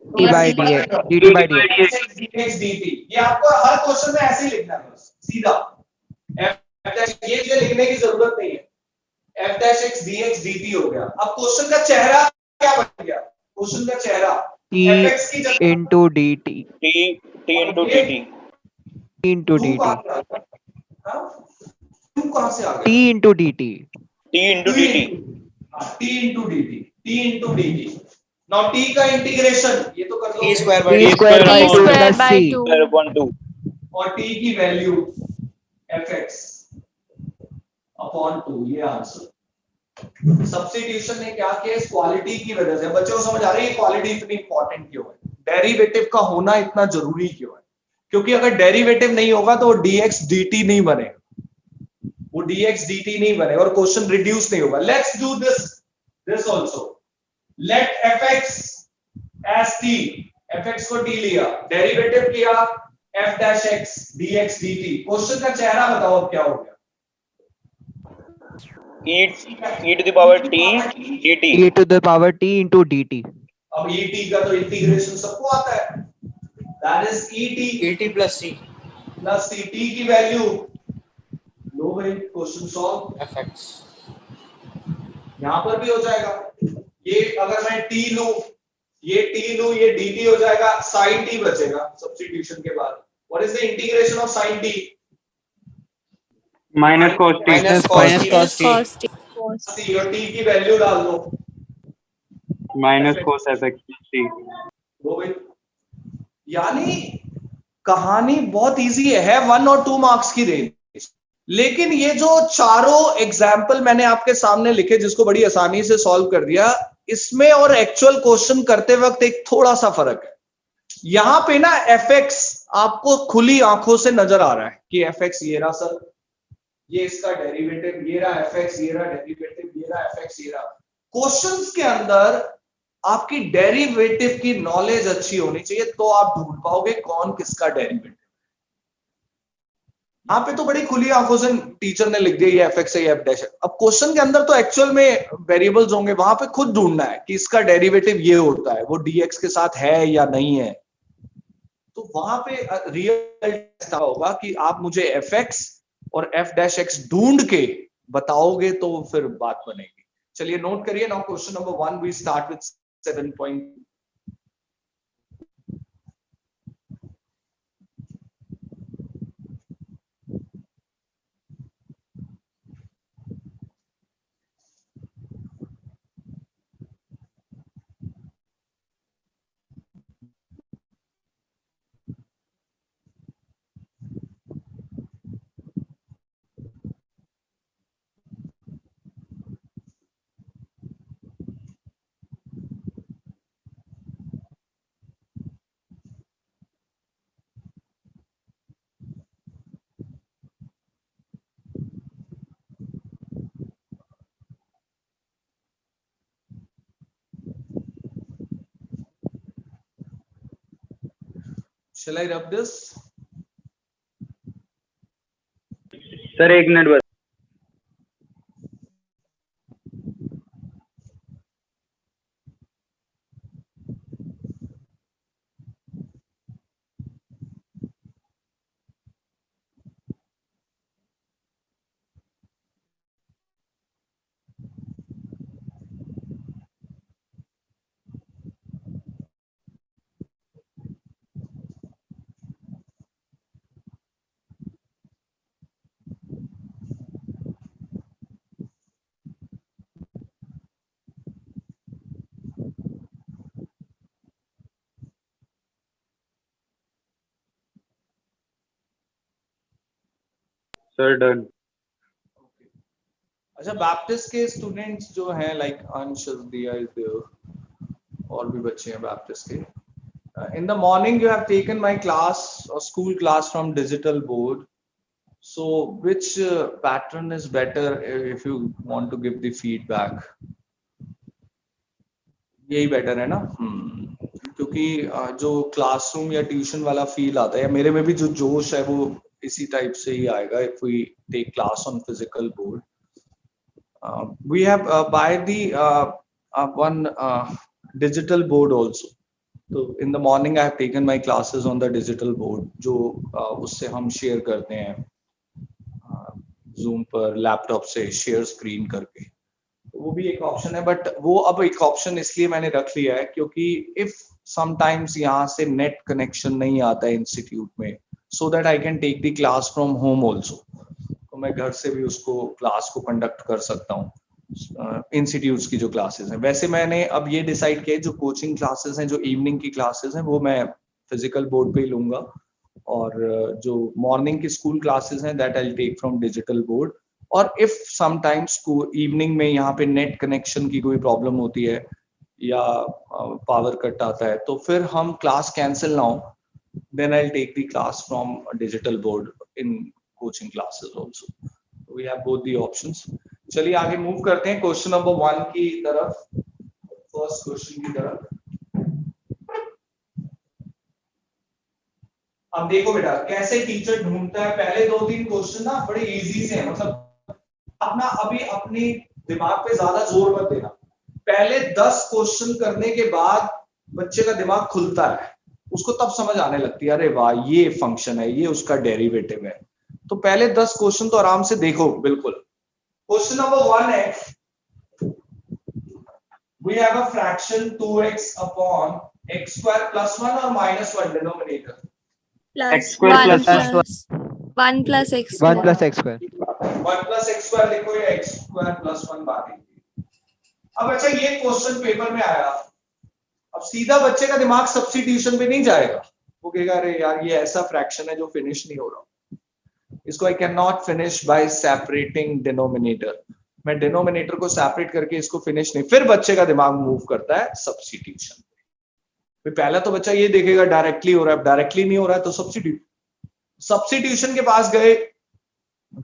t by dx dt by dx dt। ये आपको हर क्वेश्चन में ऐसे ही लिखना है बस सीधा। f डैश, ये चीज लिखने की जरूरत नहीं है। f dash x dx dt हो गया। अब क्वेश्चन का चेहरा क्या बन गया? क्वेश्चन का चेहरा fx की जगह into dt t into dt into dt two कहां से आ गया? t into dt t into dt t into dt, t into dt। Now t का इंटीग्रेशन ये तो कर लो, t square t square by 2 plus c square upon 2 और t की value fx upon 2, ये आंसर। सब्स्टिट्यूशन ने क्या किया? इस क्वालिटी की वजह से बच्चों को समझ आ रही है क्वालिटी इतनी इंपॉर्टेंट क्यों है, डेरिवेटिव का होना इतना जरूरी क्यों है? क्योंकि अगर डेरिवेटिव नहीं होगा तो dx dt नहीं बनेगा, वो dx dt नहीं बनेगा और क्वेश्चन रिड्यूस नहीं होगा। Let's do this also. Let fx as t, fx को t लिया, डेरिवेटिव किया f dash x dx dt। Question का चेहरा बताओ अब क्या हो गया? e to the power t dt. e to the power t into dt. अब et का तो इंटीग्रेशन सबको आता है, that is et et plus c plus ct की वैल्यू लो भाई, क्वेश्चन सॉल्व। fx. यहां पर भी हो जाएगा, ये अगर मैं t लूं, ये t लूं, ये dt हो जाएगा, sin t बचेगा सब्स्टिट्यूशन के बाद। What is the integration of sin t? Minus cos t minus cos t c और t की वैल्यू डाल दो, माइनस cos fx t। वो भाई, यानी कहानी बहुत इजी है 1 और 2 मार्क्स की रेंज। लेकिन ये जो चारों एग्जाम्पल मैंने आपके सामने लिखे, जिसको बड़ी आसानी से सॉल्व कर दिया, इसमें और एक्चुअल क्वेश्चन करते वक्त एक थोड़ा सा फर्क है। यहां पे ना fx आपको खुली आंखों से नजर आ रहा है कि fx ये रहा सर, ये इसका डेरिवेटिव, ये रहा fx, ये रहा डेरिवेटिव, ये रहा fx, ये रहा। क्वेश्चंस के अंदर आपकी डेरिवेटिव की नॉलेज अच्छी होनी चाहिए, तो आप ढूंढ पाओगे कौन किसका डेरिवेटिव। यहाँ पे तो बड़ी खुली आंखों से टीचर ने लिख दिया ये fx है, ये f डैश है। अब क्वेश्चन के अंदर तो एक्चुअल में वेरिएबल्स होंगे, वहां पे खुद ढूंढना है कि इसका डेरिवेटिव ये होता है, वो dx के साथ है या नहीं है। तो वहां पे रियल टेस्ट होगा कि आप मुझे fx और f डैश x ढूंढ के बताओगे तो फिर बात बनेगी। चलिए नोट करिए। Now question number 1 we start with 7 point. Shall I rub this? Sir एक मिनट बस। Sir done. अच्छा, बैप्टिस्ट के स्टूडेंट्स जो हैं लाइक अंश, दिया इज देयर, और भी बच्चे हैं बैप्टिस्ट के। In the morning you have taken my class or school class from digital board. So which pattern is better if you want to give the feedback? यही बेटर है ना? क्योंकि जो क्लासरूम या ट्यूशन वाला फील आता है, मेरे में भी जो जोश है वो इसी टाइप से ही आएगा if we take class on physical board. We have by the one digital board also. So in the morning I have taken my classes on the digital board, जो उससे हम शेयर करते हैं Zoom पर laptop से share screen करके। तो वो भी एक ऑप्शन है, बट वो अब एक ऑप्शन इसलिए मैंने रख लिया है क्योंकि इफ समटाइम्स यहाँ से नेट कनेक्शन नहीं आता है इंस्टीट्यूट में, so that I can take the class from home also. तो मैं घर से भी उसको क्लास को कंडक्ट कर सकता हूँ इंस्टीट्यूट्स की जो क्लासेस हैं। वैसे मैंने अब ये डिसाइड किया जो कोचिंग क्लासेस हैं, जो इवनिंग की क्लासेस हैं, वो मैं फिजिकल बोर्ड पे ही लूंगा, और जो मॉर्निंग की स्कूल क्लासेस हैं that I will take from digital board. और इफ समटाइम्स इवनिंग में यहाँ पे नेट कनेक्शन की कोई प्रॉब्लम होती है या पावर कट आता है, तो फिर हम क्लास कैंसिल ना हो, then I'll take the class from a digital board in coaching classes also. We have both the options. चलिए आगे मूव करते हैं क्वेश्चन नंबर 1 की तरफ, फर्स्ट क्वेश्चन की तरफ। अब देखो बेटा कैसे टीचर ढूंढता है। पहले 2-3 क्वेश्चन ना बड़े इजी से हैं, मतलब आप आप ना अभी अपनी दिमाग पे ज्यादा जोर मत देना, पहले 10 क्वेश्चन करने के बाद बच्चे का दिमाग खुलता है, उसको तब समझ आने लगती है अरे वाह ये फंक्शन है, ये उसका डेरिवेटिव है। तो पहले 10 क्वेश्चन तो आराम से देखो बिल्कुल। क्वेश्चन नंबर 1 है, we have a fraction 2x upon x square plus 1 or minus 1 denominator. x square plus 1 plus x 1 plus x square 1 plus x square लिखो या x square plus 1 बात है। अब अच्छा ये क्वेश्चन पेपर में आया, अब सीधा बच्चे का दिमाग सब्स्टिट्यूशन पे नहीं जाएगा, वो कहेगा अरे यार ये ऐसा फ्रैक्शन है जो फिनिश नहीं हो रहा, इसको I can not finish bye separating denominator, मैं डिनोमिनेटर को सेपरेट करके इसको फिनिश नहीं, फिर बच्चे का दिमाग मूव करता है सब्स्टिट्यूशन पे। पहला तो बच्चा ये देखेगा डायरेक्टली हो रहा है, डायरेक्टली नहीं हो रहा है तो सब्स्टिट्यूशन के पास गए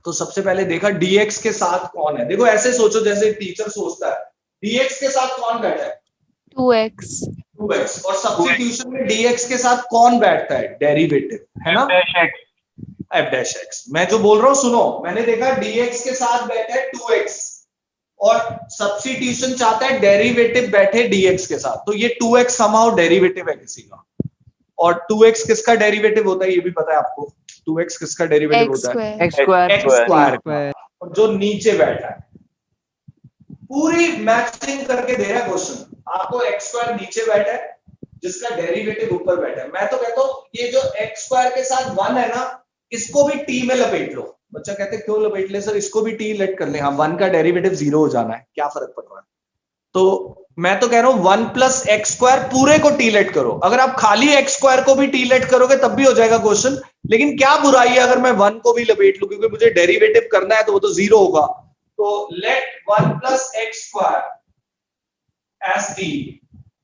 तो सबसे पहले देखा dx के साथ कौन है। देखो ऐसे सोचो जैसे टीचर सोचता है, dx के साथ कौन बैठा है 2x, और सब्स्टिट्यूशन में dx के साथ कौन बैठता है डेरिवेटिव, है ना f डैश x। मैं जो बोल रहा हूं सुनो, मैंने देखा dx के साथ बैठा है 2x और सब्स्टिट्यूशन चाहता है डेरिवेटिव बैठे dx के साथ, तो ये 2x समहाउ डेरिवेटिव है किसी का, और 2x किसका डेरिवेटिव होता है ये भी पता है आपको, 2x किसका डेरिवेटिव होता है x square का, और जो नीचे बैठा है पूरी मैचिंग करके दे रहा है क्वेश्चन आपको, x स्क्वायर नीचे बैठा है जिसका डेरिवेटिव ऊपर बैठा है। मैं तो कहता हूं ये जो x स्क्वायर के साथ 1 है ना, इसको भी t में लपेट लो। बच्चा कहते हैं क्यों लपेट ले सर, इसको भी t लेट कर ले, हाँ 1 का डेरिवेटिव 0 हो जाना है, क्या फर्क पड़ रहा है। तो मैं तो कह रहा हूं 1 प्लस एक्स स्क्वायर पूरे को टी लेट करो, अगर आप खाली एक्स स्क्वायर को भी टी लेट करोगे तब भी हो जाएगा क्वेश्चन, लेकिन क्या बुराई है अगर मैं 1 को भी लपेट लूं, क्योंकि मुझे डेरिवेटिव करना है तो वो तो 0 होगा। तो let 1 plus X square as T,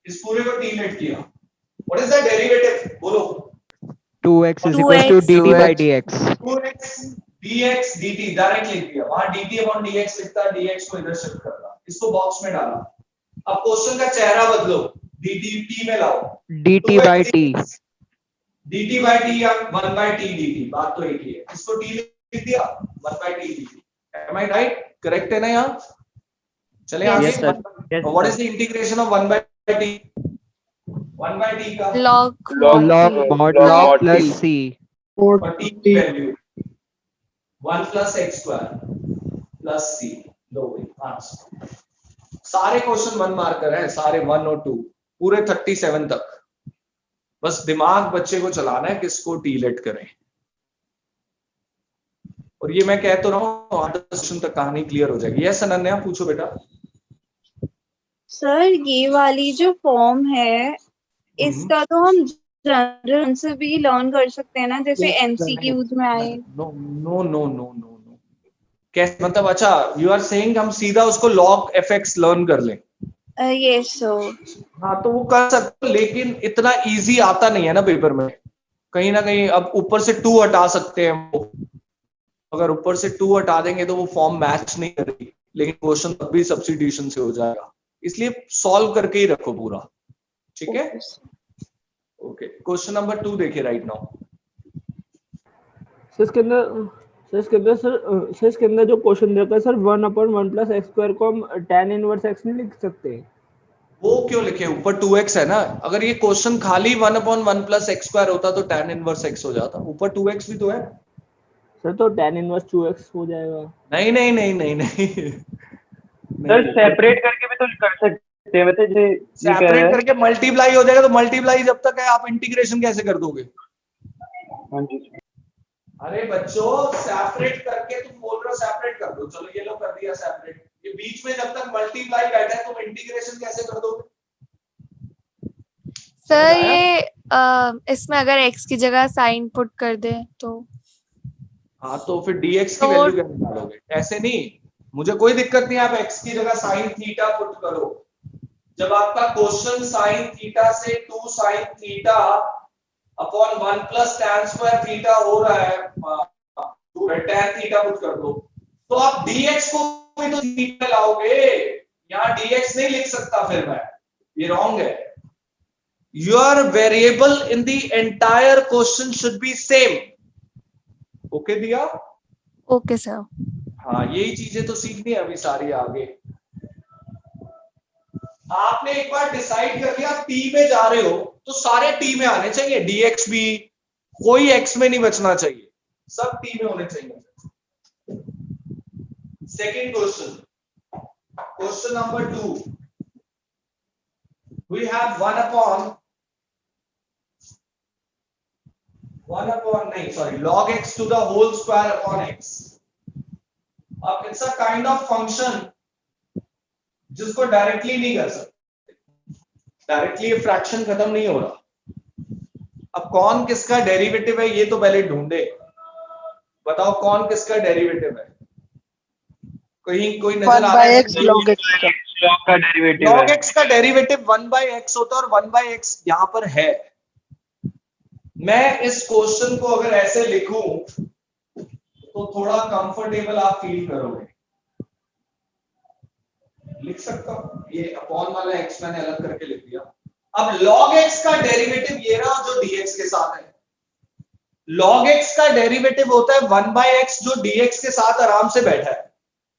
इस पूरे को टी लेट किया, व्हाट इज द डेरिवेटिव बोलो। 2x is equals to dt by dx 2x dx dt direct लिख दिया, वहां dt अपॉन dx लिखता है, dx को इधर शिफ्ट करना, इसको बॉक्स में डाला। अब क्वेश्चन का चेहरा बदलो, dt t में लाओ, dt by t dt by t या 1 by t dt, बात तो एक ही है, इसको t लिख दिया 1 by t dt, am I right? Correct है ना यहाँ? चले आगे। What is the integration of 1 by t? 1 by t का log mod plus c और t की value 1 plus x square plus c, लो भाई आंसर। सारे क्वेश्चन 1 मार्कर है, सारे 1 और 2 पूरे 37 तक, बस दिमाग बच्चे को चलाना है किसको टी लेट करें। और ये मैं कह तो रहा हूँ 8 क्वेश्चन तक कहानी क्लियर हो जाएगी। यस अनन्या पूछो बेटा। सर ये वाली जो फॉर्म है इसका तो हम जनरल आंसर भी लर्न कर सकते हैं ना, जैसे एमसीक्यूज में आए। No no no no no कैसे मतलब? अच्छा यू आर सेइंग हम सीधा उसको log fx लर्न कर लें? Yes sir. हाँ तो वो कर सकते, लेकिन इतना इजी आता नहीं है ना पेपर में, कहीं ना कहीं अब ऊपर से 2 हटा सकते हैं वो, अगर ऊपर से 2 हटा देंगे तो वो फॉर्म मैच नहीं करेगी, लेकिन क्वेश्चन तब भी सब्स्टिट्यूशन से हो जाएगा, इसलिए सॉल्व करके ही रखो पूरा, ठीक है? ओके क्वेश्चन नंबर 2 देखिए राइट नाउ। इसके अंदर जो क्वेश्चन दिया है सर 1/1 plus x square को हम tan inverse x नहीं लिख सकते? वो क्यों लिखे, ऊपर 2x है ना, अगर ये क्वेश्चन खाली 1/1 plus x square होता तो tan inverse x हो जाता, ऊपर 2x भी तो है सर, तो tan inverse 2x हो जाएगा। नहीं नहीं नहीं नहीं नहीं सर सेपरेट करके भी तो कर सकते हैं, मतलब ये सेपरेट करके मल्टीप्लाई हो जाएगा, तो मल्टीप्लाई जब तक है आप इंटीग्रेशन कैसे कर दोगे? हाँ जी अरे बच्चों सेपरेट करके तुम बोल रहे हो सेपरेट कर दो, चलो ये लो कर दिया सेपरेट, ये बीच में जब तक मल्टीप्लाई बैठा है तुम इंटीग्रेशन कैसे कर दोगे? सर ये इसमें अगर x की जगह साइन पुट कर दे तो? हाँ तो फिर dx की वैल्यू क्या निकालोगे? ऐसे नहीं, मुझे कोई दिक्कत नहीं, आप x की जगह साइन थीटा पुट करो, जब आपका क्वेश्चन साइन थीटा से 2 sine theta upon 1 plus tan square theta हो रहा है, tan थीटा पुट कर दो, तो आप dx को भी तो थीटा लाओगे, यहाँ dx नहीं लिख सकता फिर मैं, ये रॉन्ग है। Your variable in the entire question should be same. Okay दिया? Okay sir. हाँ यही चीजें तो सीखनी है अभी सारी आगे। आपने एक बार डिसाइड कर लिया टी में जा रहे हो तो सारे टी में आने चाहिए, dx भी, कोई x में नहीं बचना चाहिए, सब टी में होने चाहिए। Second question, question number 2, we have 1 upon log x to the whole square upon x. अब it's a kind of function जिसको डायरेक्टली नहीं कर सकते, डायरेक्टली ये फ्रैक्शन खत्म नहीं हो रहा। अब कौन किसका डेरिवेटिव है ये तो पहले ढूंढे, बताओ कौन किसका डेरिवेटिव है, कोई नजर आ रहा है? log का डेरिवेटिव है। log x का डेरिवेटिव 1/x होता है और 1/x यहां पर है। मैं इस क्वेश्चन को अगर ऐसे लिखूं तो थोड़ा कंफर्टेबल आप फील करोगे, लिख सकता हूं, ये अपॉन वाला x मैंने अलग करके लिख दिया। अब log x का डेरिवेटिव ये रहा जो dx के साथ है, log x का डेरिवेटिव होता है 1/x जो dx के साथ आराम से बैठा है।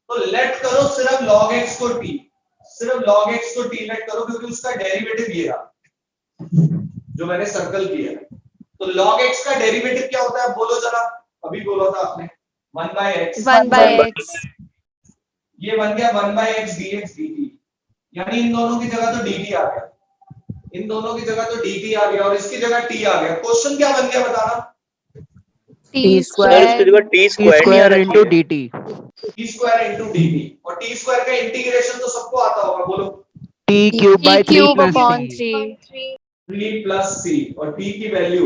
तो लेट करो सिर्फ log x को t, सिर्फ log x को t लेट करो क्योंकि उसका डेरिवेटिव ये रहा जो मैंने सर्कल किया है। तो log x का डेरिवेटिव क्या होता है बोलो जरा, अभी बोला था आपने 1/x, ये बन गया 1/x dx dt, यानी इन दोनों की जगह तो dt आ गया, इन दोनों की जगह तो dt आ गया और इसकी जगह t आ गया। क्वेश्चन क्या बन गया बताना? t square into dt, t square into dt, और t square का इंटीग्रेशन तो सबको आता होगा, बोलो t cube by 3 plus c. 3 plus c, और t की वैल्यू।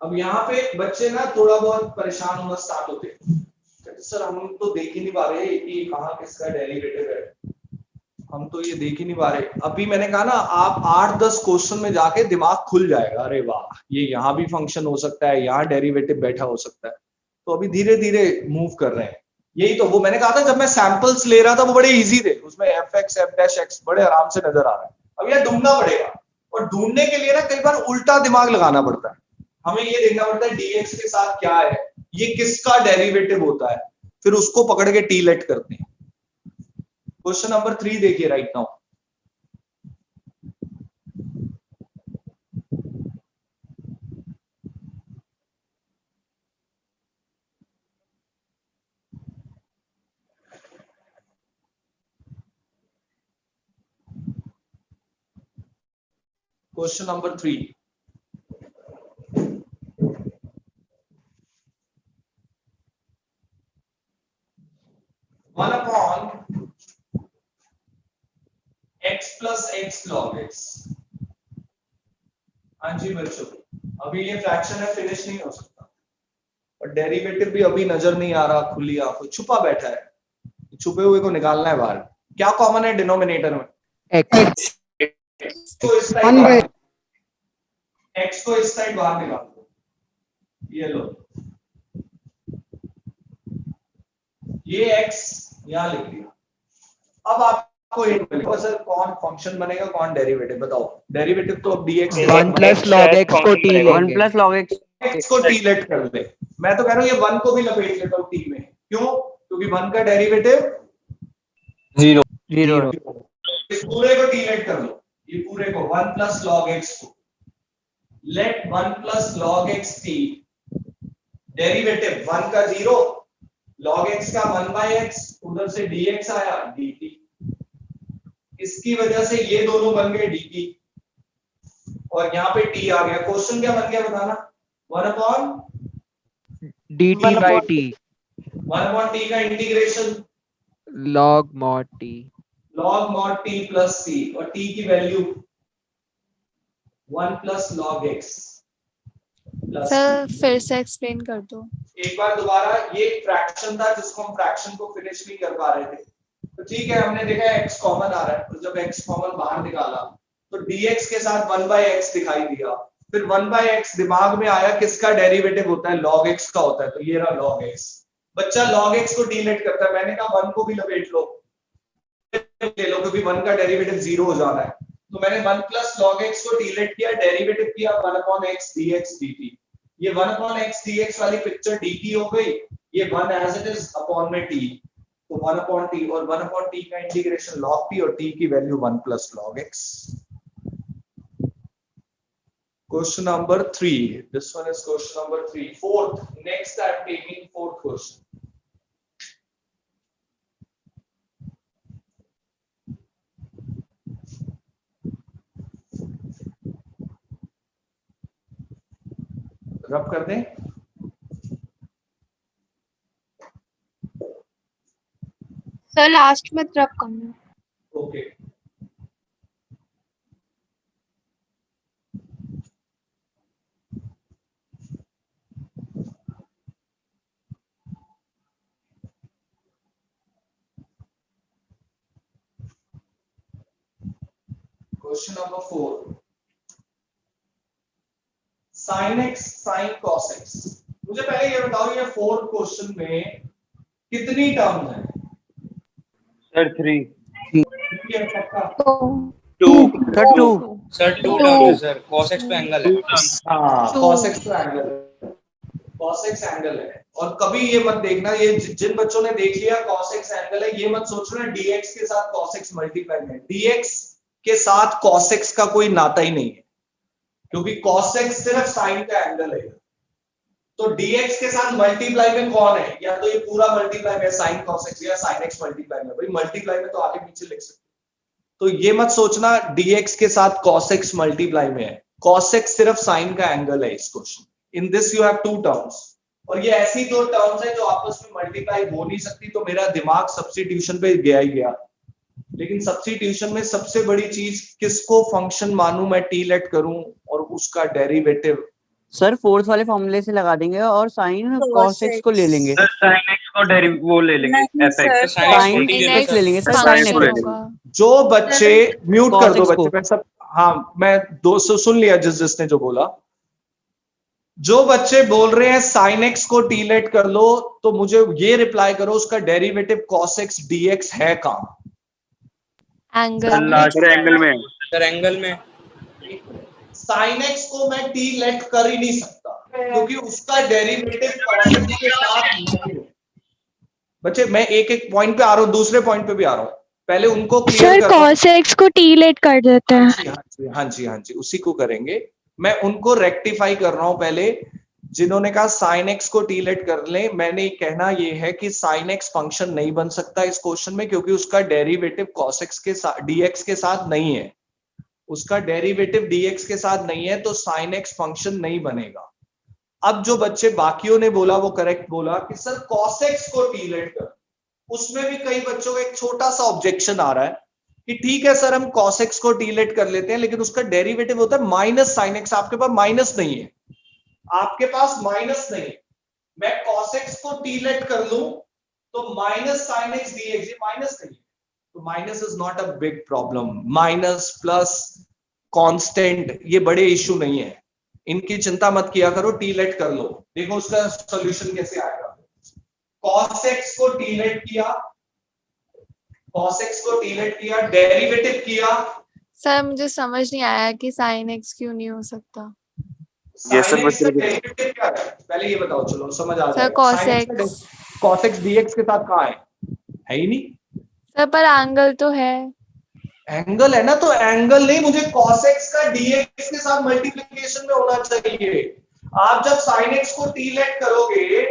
अब यहाँ पे बच्चे ना थोड़ा बहुत परेशान होना स्टार्ट होते हैं, सर हम तो देख ही नहीं पा रहे कि कहाँ किसका डेरिवेटिव है, हम तो ये देख ही नहीं पा रहे। अभी मैंने कहा ना आप 8-10 क्वेश्चन में जाके दिमाग खुल जाएगा, अरे वाह ये यहाँ भी फंक्शन हो सकता है, यहाँ डेरिवेटिव बैठा हो सकता है। तो अभी धीरे धीरे मूव कर रहे हैं, यही तो वो मैंने कहा था जब मैं सैंपल्स ले रहा था वो बड़े इजी थे, उसमें fx f'(x) बड़े आराम से नजर आ रहा है। अब यह ढूंढना पड़ेगा, और ढूंढने के लिए ना कई बार उल्टा दिमाग लगाना पड़ता है, हमें ये देखना पड़ता है dx के साथ क्या है, ये किसका डेरिवेटिव होता है, फिर उसको पकड़ के t लेट करते हैं। क्वेश्चन नंबर 3 देखिए right now. Question number 3, one upon x plus x log x। हाँ जी बच्चों, अभी ये फ्रैक्शन है, फिनिश नहीं हो सकता, और डेरिवेटिव भी अभी नजर नहीं आ रहा, खुली आंखों छुपा बैठा है, छुपे हुए को निकालना है बाहर। क्या कॉमन है डिनोमिनेटर में? x. x को इस साइड बाहर निकाल दो, ये लो, ये x यहां लिख दिया। अब आपको एक मिलेगा सर कौन फंक्शन बनेगा कौन डेरिवेटिव, बताओ। डेरिवेटिव तो अब dx 1 plus log x को t 1 लेंगे. plus log x x को t लेट कर दे। मैं तो कह रहा हूं ये 1 को भी लपेट लेता हूं t में, क्यों? क्योंकि 1 का डेरिवेटिव 0 इस पूरे को t लेट कर लो, ये पूरे को 1 plus log x को let 1 plus log x t, derivative 1 का 0, log x का 1/x, उधर से dx आया dt, इसकी वजह से ये दोनों बन गए dt और यहाँ पे t आ गया। क्वेश्चन क्या बन गया बताना? 1 upon dt by t 1 upon t का integration log mod t. log mod t plus c, और t की value 1 plus log x plus sir फिर से एक्सप्लेन कर दो एक बार दोबारा। ये फ्रैक्शन था जिसको हम फ्रैक्शन को फिनिश नहीं कर पा रहे थे, तो ठीक है हमने देखा x कॉमन आ रहा है, तो जब x कॉमन बाहर निकाला तो dx के साथ 1/x दिखाई दिया, फिर 1/x दिमाग में आया किसका डेरिवेटिव होता है, log x का होता है, तो ये रहा log x। बच्चा log x को t लेट करता है, मैंने कहा 1 को भी लपेट लो, ले लो क्योंकि 1 का डेरिवेटिव 0 हो जाना है, तो मैंने 1 plus log x को t लेट किया, डेरिवेटिव किया 1 upon x dx dt। ये 1/x dx वाली पिक्चर dt हो गई, ये 1 एज इट इज अपॉन में t, तो 1/t और 1/t का इंटीग्रेशन log t और t की value 1 plus log x. Question number 3. This one is question number 3. Fourth, next I am taking fourth question. रब कर दें. सर लास्ट में रब करना. Okay. Question number 4. Sin x, sin cos x. मुझे पहले ये बताओ, ये फोर्थ क्वेश्चन में कितनी टर्म्स हैं? सर 3. सर 2 टर्म है सर. cos x तो एंगल है. हाँ, cos x तो एंगल है. cos x एंगल है. और कभी ये मत देखना, ये जिन बच्चों ने देख लिया cos x एंगल है, ये मत सोचना dx के साथ cos x मल्टीप्लाई है. dx के साथ cos x का कोई नाता ही नहीं है, क्योंकि cos x सिर्फ sin का एंगल है. तो dx के साथ मल्टीप्लाई में कौन है? या तो ये पूरा मल्टीप्लाई में sin cos x या sin x मल्टीप्लाई में. भाई मल्टीप्लाई में तो आगे पीछे लिख सकते. तो ये मत सोचना dx के साथ cos x मल्टीप्लाई में है. cos x सिर्फ sin का एंगल है इस question. In this you have two terms, और ये ऐसी दो टर्म्स है जो आपस में मल्टीप्लाई हो नहीं सकती. तो मेरा दिमाग सब्स्टिट्यूशन पे गया ही गया. लेकिन सब्स्टिट्यूशन में सबसे बड़ी चीज, किसको फंक्शन मानूं मैं, t लेट करूं और उसका डेरिवेटिव. सर फोर्थ वाले फॉर्मूले से लगा देंगे और साइन cos x को ले लेंगे. सर sin x को वो ले लेंगे fx. साइन x ले लेंगे सर. Sign x. जो बच्चे म्यूट कर दो बच्चे, मैं सब, हाँ मैं दो सुन लिया जिसने जो बोला. जो बच्चे बोल रहे हैं sin x को t लेट कर लो, तो मुझे ये रिप्लाई करो उसका डेरिवेटिव cos x dx है कहां? एंगल में. सर एंगल में. sin x को मैं t लेट कर ही नहीं सकता, क्योंकि उसका डेरिवेटिव cos x के साथ नहीं है. बच्चे मैं एक एक पॉइंट पे आ रहा हूँ, दूसरे पॉइंट पे भी आ रहा हूँ. पहले उनको क्लियर कर. cos x को t लेट कर देते हैं. हाँ जी, उसी को करेंगे. मैं उनको रेक्टिफाई कर रहा हूं. पहले जिन्होंने कहा sin x को t लेट कर ले, मैंने कहना ये है कि sin x फंक्शन नहीं बन सकता इस क्वेश्चन में, क्योंकि उसका डेरिवेटिव cos x के साथ dx के साथ नहीं है. उसका डेरिवेटिव dx के साथ नहीं है, तो sin x फंक्शन नहीं बनेगा. अब जो बच्चे बाकियों ने बोला वो करेक्ट बोला कि सर cos x को t लेट कर. उसमें भी कई बच्चों का एक छोटा सा ऑब्जेक्शन आ रहा है कि ठीक है सर हम cos x को t लेट कर लेते हैं, लेकिन उसका डेरिवेटिव होता है माइनस sin x. आपके पास माइनस नहीं है, आपके पास माइनस नहीं है. मैं cos x को t लेट कर लूं तो माइनस sin x dx, ये माइनस नहीं है, तो minus is not a big problem. Minus plus constant ये बड़े इशू नहीं है, इनकी चिंता मत किया करो. t लेट कर लो, देखो उसका सॉल्यूशन कैसे आएगा. cos x को t लेट किया, cos x को t लेट किया, डेरिवेटिव किया. सर मुझे समझ नहीं आया कि sin x क्यों नहीं हो सकता. sin x का डेरिवेटिव क्या है पहले ये बताओ. चलो समझ आ सर जाएगा. cos x dx के साथ कहाँ है ही नहीं. सर पर एंगल तो है. एंगल है ना, तो एंगल नहीं, मुझे cos x का dx के साथ मल्टीप्लिकेशन में होना चाहिए. आप जब sin x को t लेट करोगे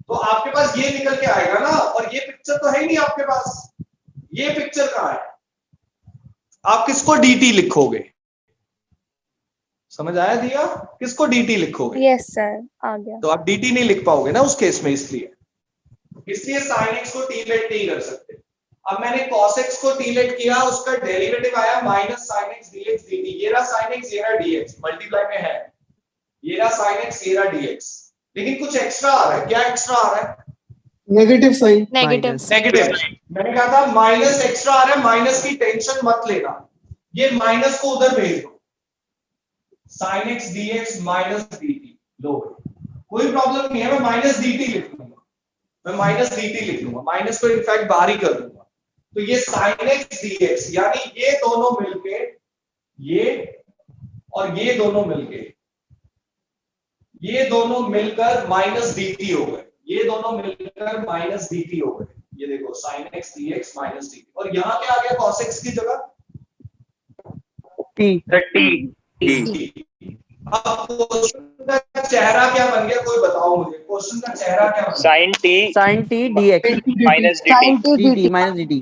तो आपके पास ये निकल के आएगा ना, और ये पिक्चर तो है ही नहीं आपके पास. ये पिक्चर कहाँ है? आप किसको dt लिखोगे? समझ आया दिया? किसको dt लिखोगे? यस सर आ गया. तो आप dt नहीं लिख पाओगे ना उस केस में, इसलिए sin x को t लेट नहीं कर सकते. अब मैंने cos x को t लेट किया, उसका डेरिवेटिव आया minus sin x dx dt. ये रहा sin x, ये रहा dx, मल्टीप्लाई में है. ये रहा sin x, ये रहा dx. लेकिन कुछ एक्स्ट्रा आ रहा है. क्या एक्स्ट्रा आ रहा है? Negative sign. नेगेटिव. मैंने कहा था माइनस एक्स्ट्रा आ रहा है, माइनस की टेंशन मत लेना. ये माइनस को उधर भेज दो. sin x dx minus dt. लो कोई प्रॉब्लम नहीं है, मैं माइनस dt लिख लूंगा. मैं माइनस dt लिख लूंगा, माइनस को इनफैक्ट बाहर ही कर दूंगा. तो ये sin x dx यानी ये दोनों मिलके, ये और ये दोनों मिलके, ये दोनों मिलकर माइनस dt हो गए, ये दोनों मिलकर माइनस dt हो गए। ये देखो sin x dx minus dt, और यहाँ क्या आ गया cos x की जगह t अब क्वेश्चन का चेहरा क्या बन गया, कोई बताओ मुझे, क्वेश्चन का चेहरा क्या बन गया? sin t dx minus dt dt minus dt।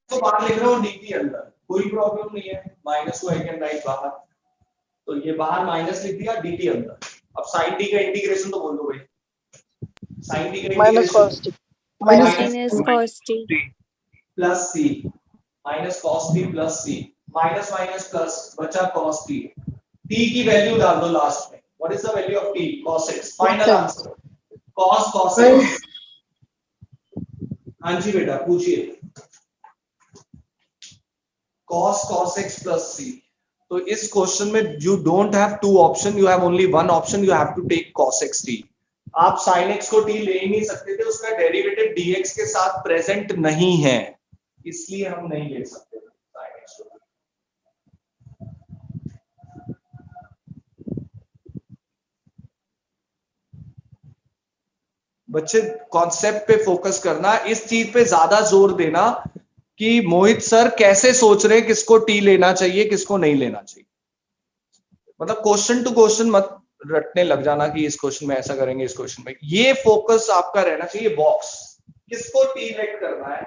तो बाहर लिख रहा हूँ dt अंदर, कोई प्रॉब्लम नहीं है, माइनस को आई कैन राइट बाहर, तो ये बाहर माइनस लिख दिया, dt अंदर। अब sin t का इंटीग्रेशन तो बोल दो भाई, sin t का minus cos integration t minus minus cos t plus c, minus cos t plus c, minus minus plus, बचा cos t, t की वैल्यू डाल दो लास्ट में, what is the value of t, cos x, final answer cos x। हाँ जी बेटा पूछिए, cos x plus c। तो इस क्वेश्चन में you don't have two option, you have only one option, you have to take cos x t। आप sin x को t ले ही नहीं सकते थे, उसका डेरिवेटिव dx के साथ प्रेजेंट नहीं है, इसलिए हम नहीं ले सकते sin x को। बच्चे कॉन्सेप्ट पे फोकस करना, इस चीज पे ज्यादा जोर देना कि मोहित सर कैसे सोच रहे हैं, किसको टी लेना चाहिए किसको नहीं लेना चाहिए। मतलब क्वेश्चन टू क्वेश्चन मत रटने लग जाना कि इस क्वेश्चन में ऐसा करेंगे, इस क्वेश्चन में, ये फोकस आपका रहना चाहिए बॉक्स, किसको टी लेट करना है।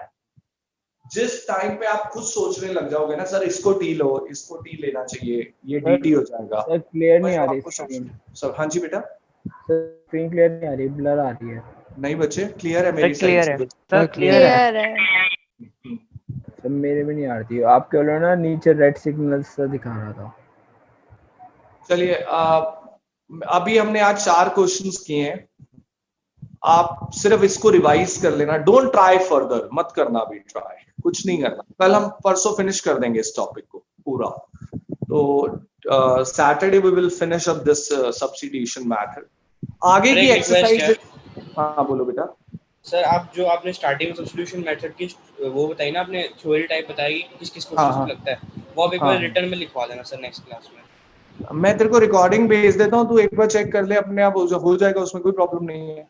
जिस टाइम पे आप खुद सोचने लग जाओगे ना, सर इसको टी लो, इसको टी लेना चाहिए, ये dt हो जाएगा। सर क्लियर नहीं आ रही स्क्रीन। सर हाँ जी बेटा, स्क्रीन क्लियर नहीं आ रही, ब्लर आ रही है। नहीं बच्चे क्लियर है मेरी क्लियर साइड है से। सर, क्लियर है। सर मेरे में नहीं आ रही, आपके वाला ना नीचे रेड सिग्नल सा दिखा रहा था। चलिए अभी हमने आज 4 क्वेश्चंस किए हैं, आप सिर्फ इसको रिवाइज कर लेना, डोंट ट्राई फर्दर, मत करना अभी ट्राई, कुछ नहीं करना, कल हम परसों फिनिश कर देंगे इस टॉपिक को पूरा। तो Saturday we will finish up this substitution method. आगे की एक्सरसाइज, हाँ बोलो बेटा। सर आप जो आपने स्टार्टिंग में सब्स्टिट्यूशन मेथड की वो बताई ना, आपने थ्योरी टाइप बताई किस किस क्वेश्चन लगता है, वो आप एक बार रिटर्न में लिखवा देना सर नेक्स्ट क्लास में। मैं तेरे को रिकॉर्डिंग भेज देता हूँ, तू एक बार चेक कर ले, अपने आप हो जाएगा, उसमें कोई प्रॉब्लम नहीं है।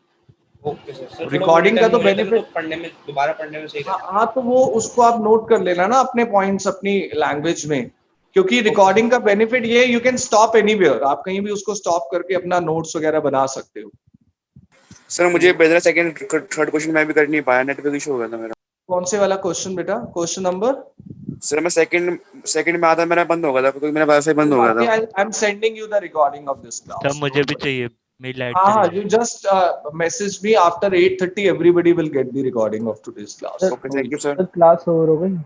Okay sir. रिकॉर्डिंग का तो बेनिफिट पढ़ने में, दोबारा पढ़ने में सही रहता है। हाँ, तो वो उसको आप नोट कर लेना ना अपने पॉइंट्स अपनी लैंग्वेज में, क्योंकि रिकॉर्डिंग का बेनिफिट ये, यू कैन स्टॉप एनीवेयर, आप कहीं भी उसको स्टॉप करके अपना नोट्स वगैरह बना सकते हो। सर मुझे बेहतर सेकंड थर्ड क्वेश्चन मैं भी कर नहीं पाया, नेटवर्क इशू हो गया था मेरा। कौन से वाला क्वेश्चन बेटा, क्वेश्चन नंबर? सर मैं सेकंड में आता, मेरा बंद हो गया था क्योंकि मेरा वाईफाई बंद हो गया था। I am sending you the recording of this class. Sir मुझे भी चाहिए, मेरी लाइट हाँ, you just message me after 8:30, everybody will get the recording of today's class. Okay thank you sir. Class over हो गई?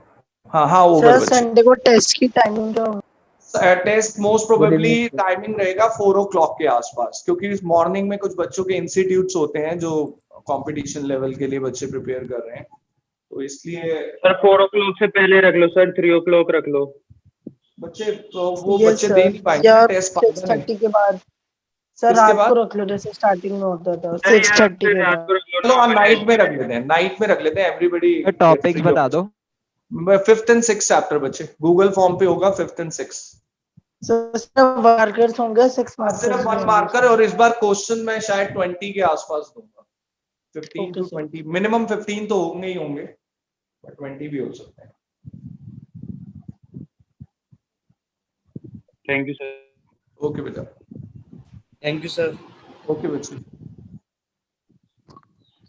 हाँ ओवर। सर संडे को test की टाइमिंग क्या? टेस्ट मोस्ट प्रोबेबली टाइमिंग रहेगा 4 o'clock के आसपास, क्योंकि इस मॉर्निंग में कुछ बच्चों के इंस्टीट्यूट्स होते हैं जो कंपटीशन लेवल के लिए बच्चे प्रिपेयर कर रहे हैं, तो इसलिए सर 4 o'clock से पहले रख लो सर, 3 o'clock रख लो। बच्चे तो वो बच्चे दे नहीं पाएंगे टेस्ट 6:30 के बाद। सर रात को रख लो, जैसे स्टार्टिंग में होता था 6:30 के बाद। चलो नाइट में रख लेते हैं, नाइट में रख लेते हैं, एवरीबडी टॉपिक्स बता दो। 5th and 6th चैप्टर बच्चे गूगल फॉर्म पे होगा 5th and 6th। Sir markers होंगे 6 मार्कर्स, सिर्फ 1 मार्कर, और इस बार क्वेश्चन मैं शायद 20 के आसपास दूंगा, 15 to 20, मिनिमम 15 तो होंगे ही होंगे, बट 20 भी हो सकते हैं। Thank you sir. ओके बेटा, थैंक यू सर। ओके बच्चे।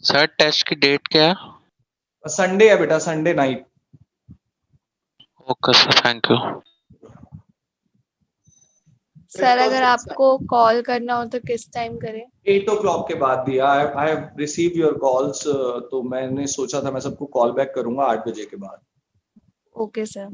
सर टेस्ट की डेट क्या है? संडे है बेटा, Sunday night. Okay sir, thank you sir. अगर आपको कॉल करना हो तो किस टाइम करें? 8 o'clock के बाद दिया। I have receive your calls, तो मैंने सोचा था मैं सबको कॉल बैक करूंगा 8 बजे के बाद। Okay sir.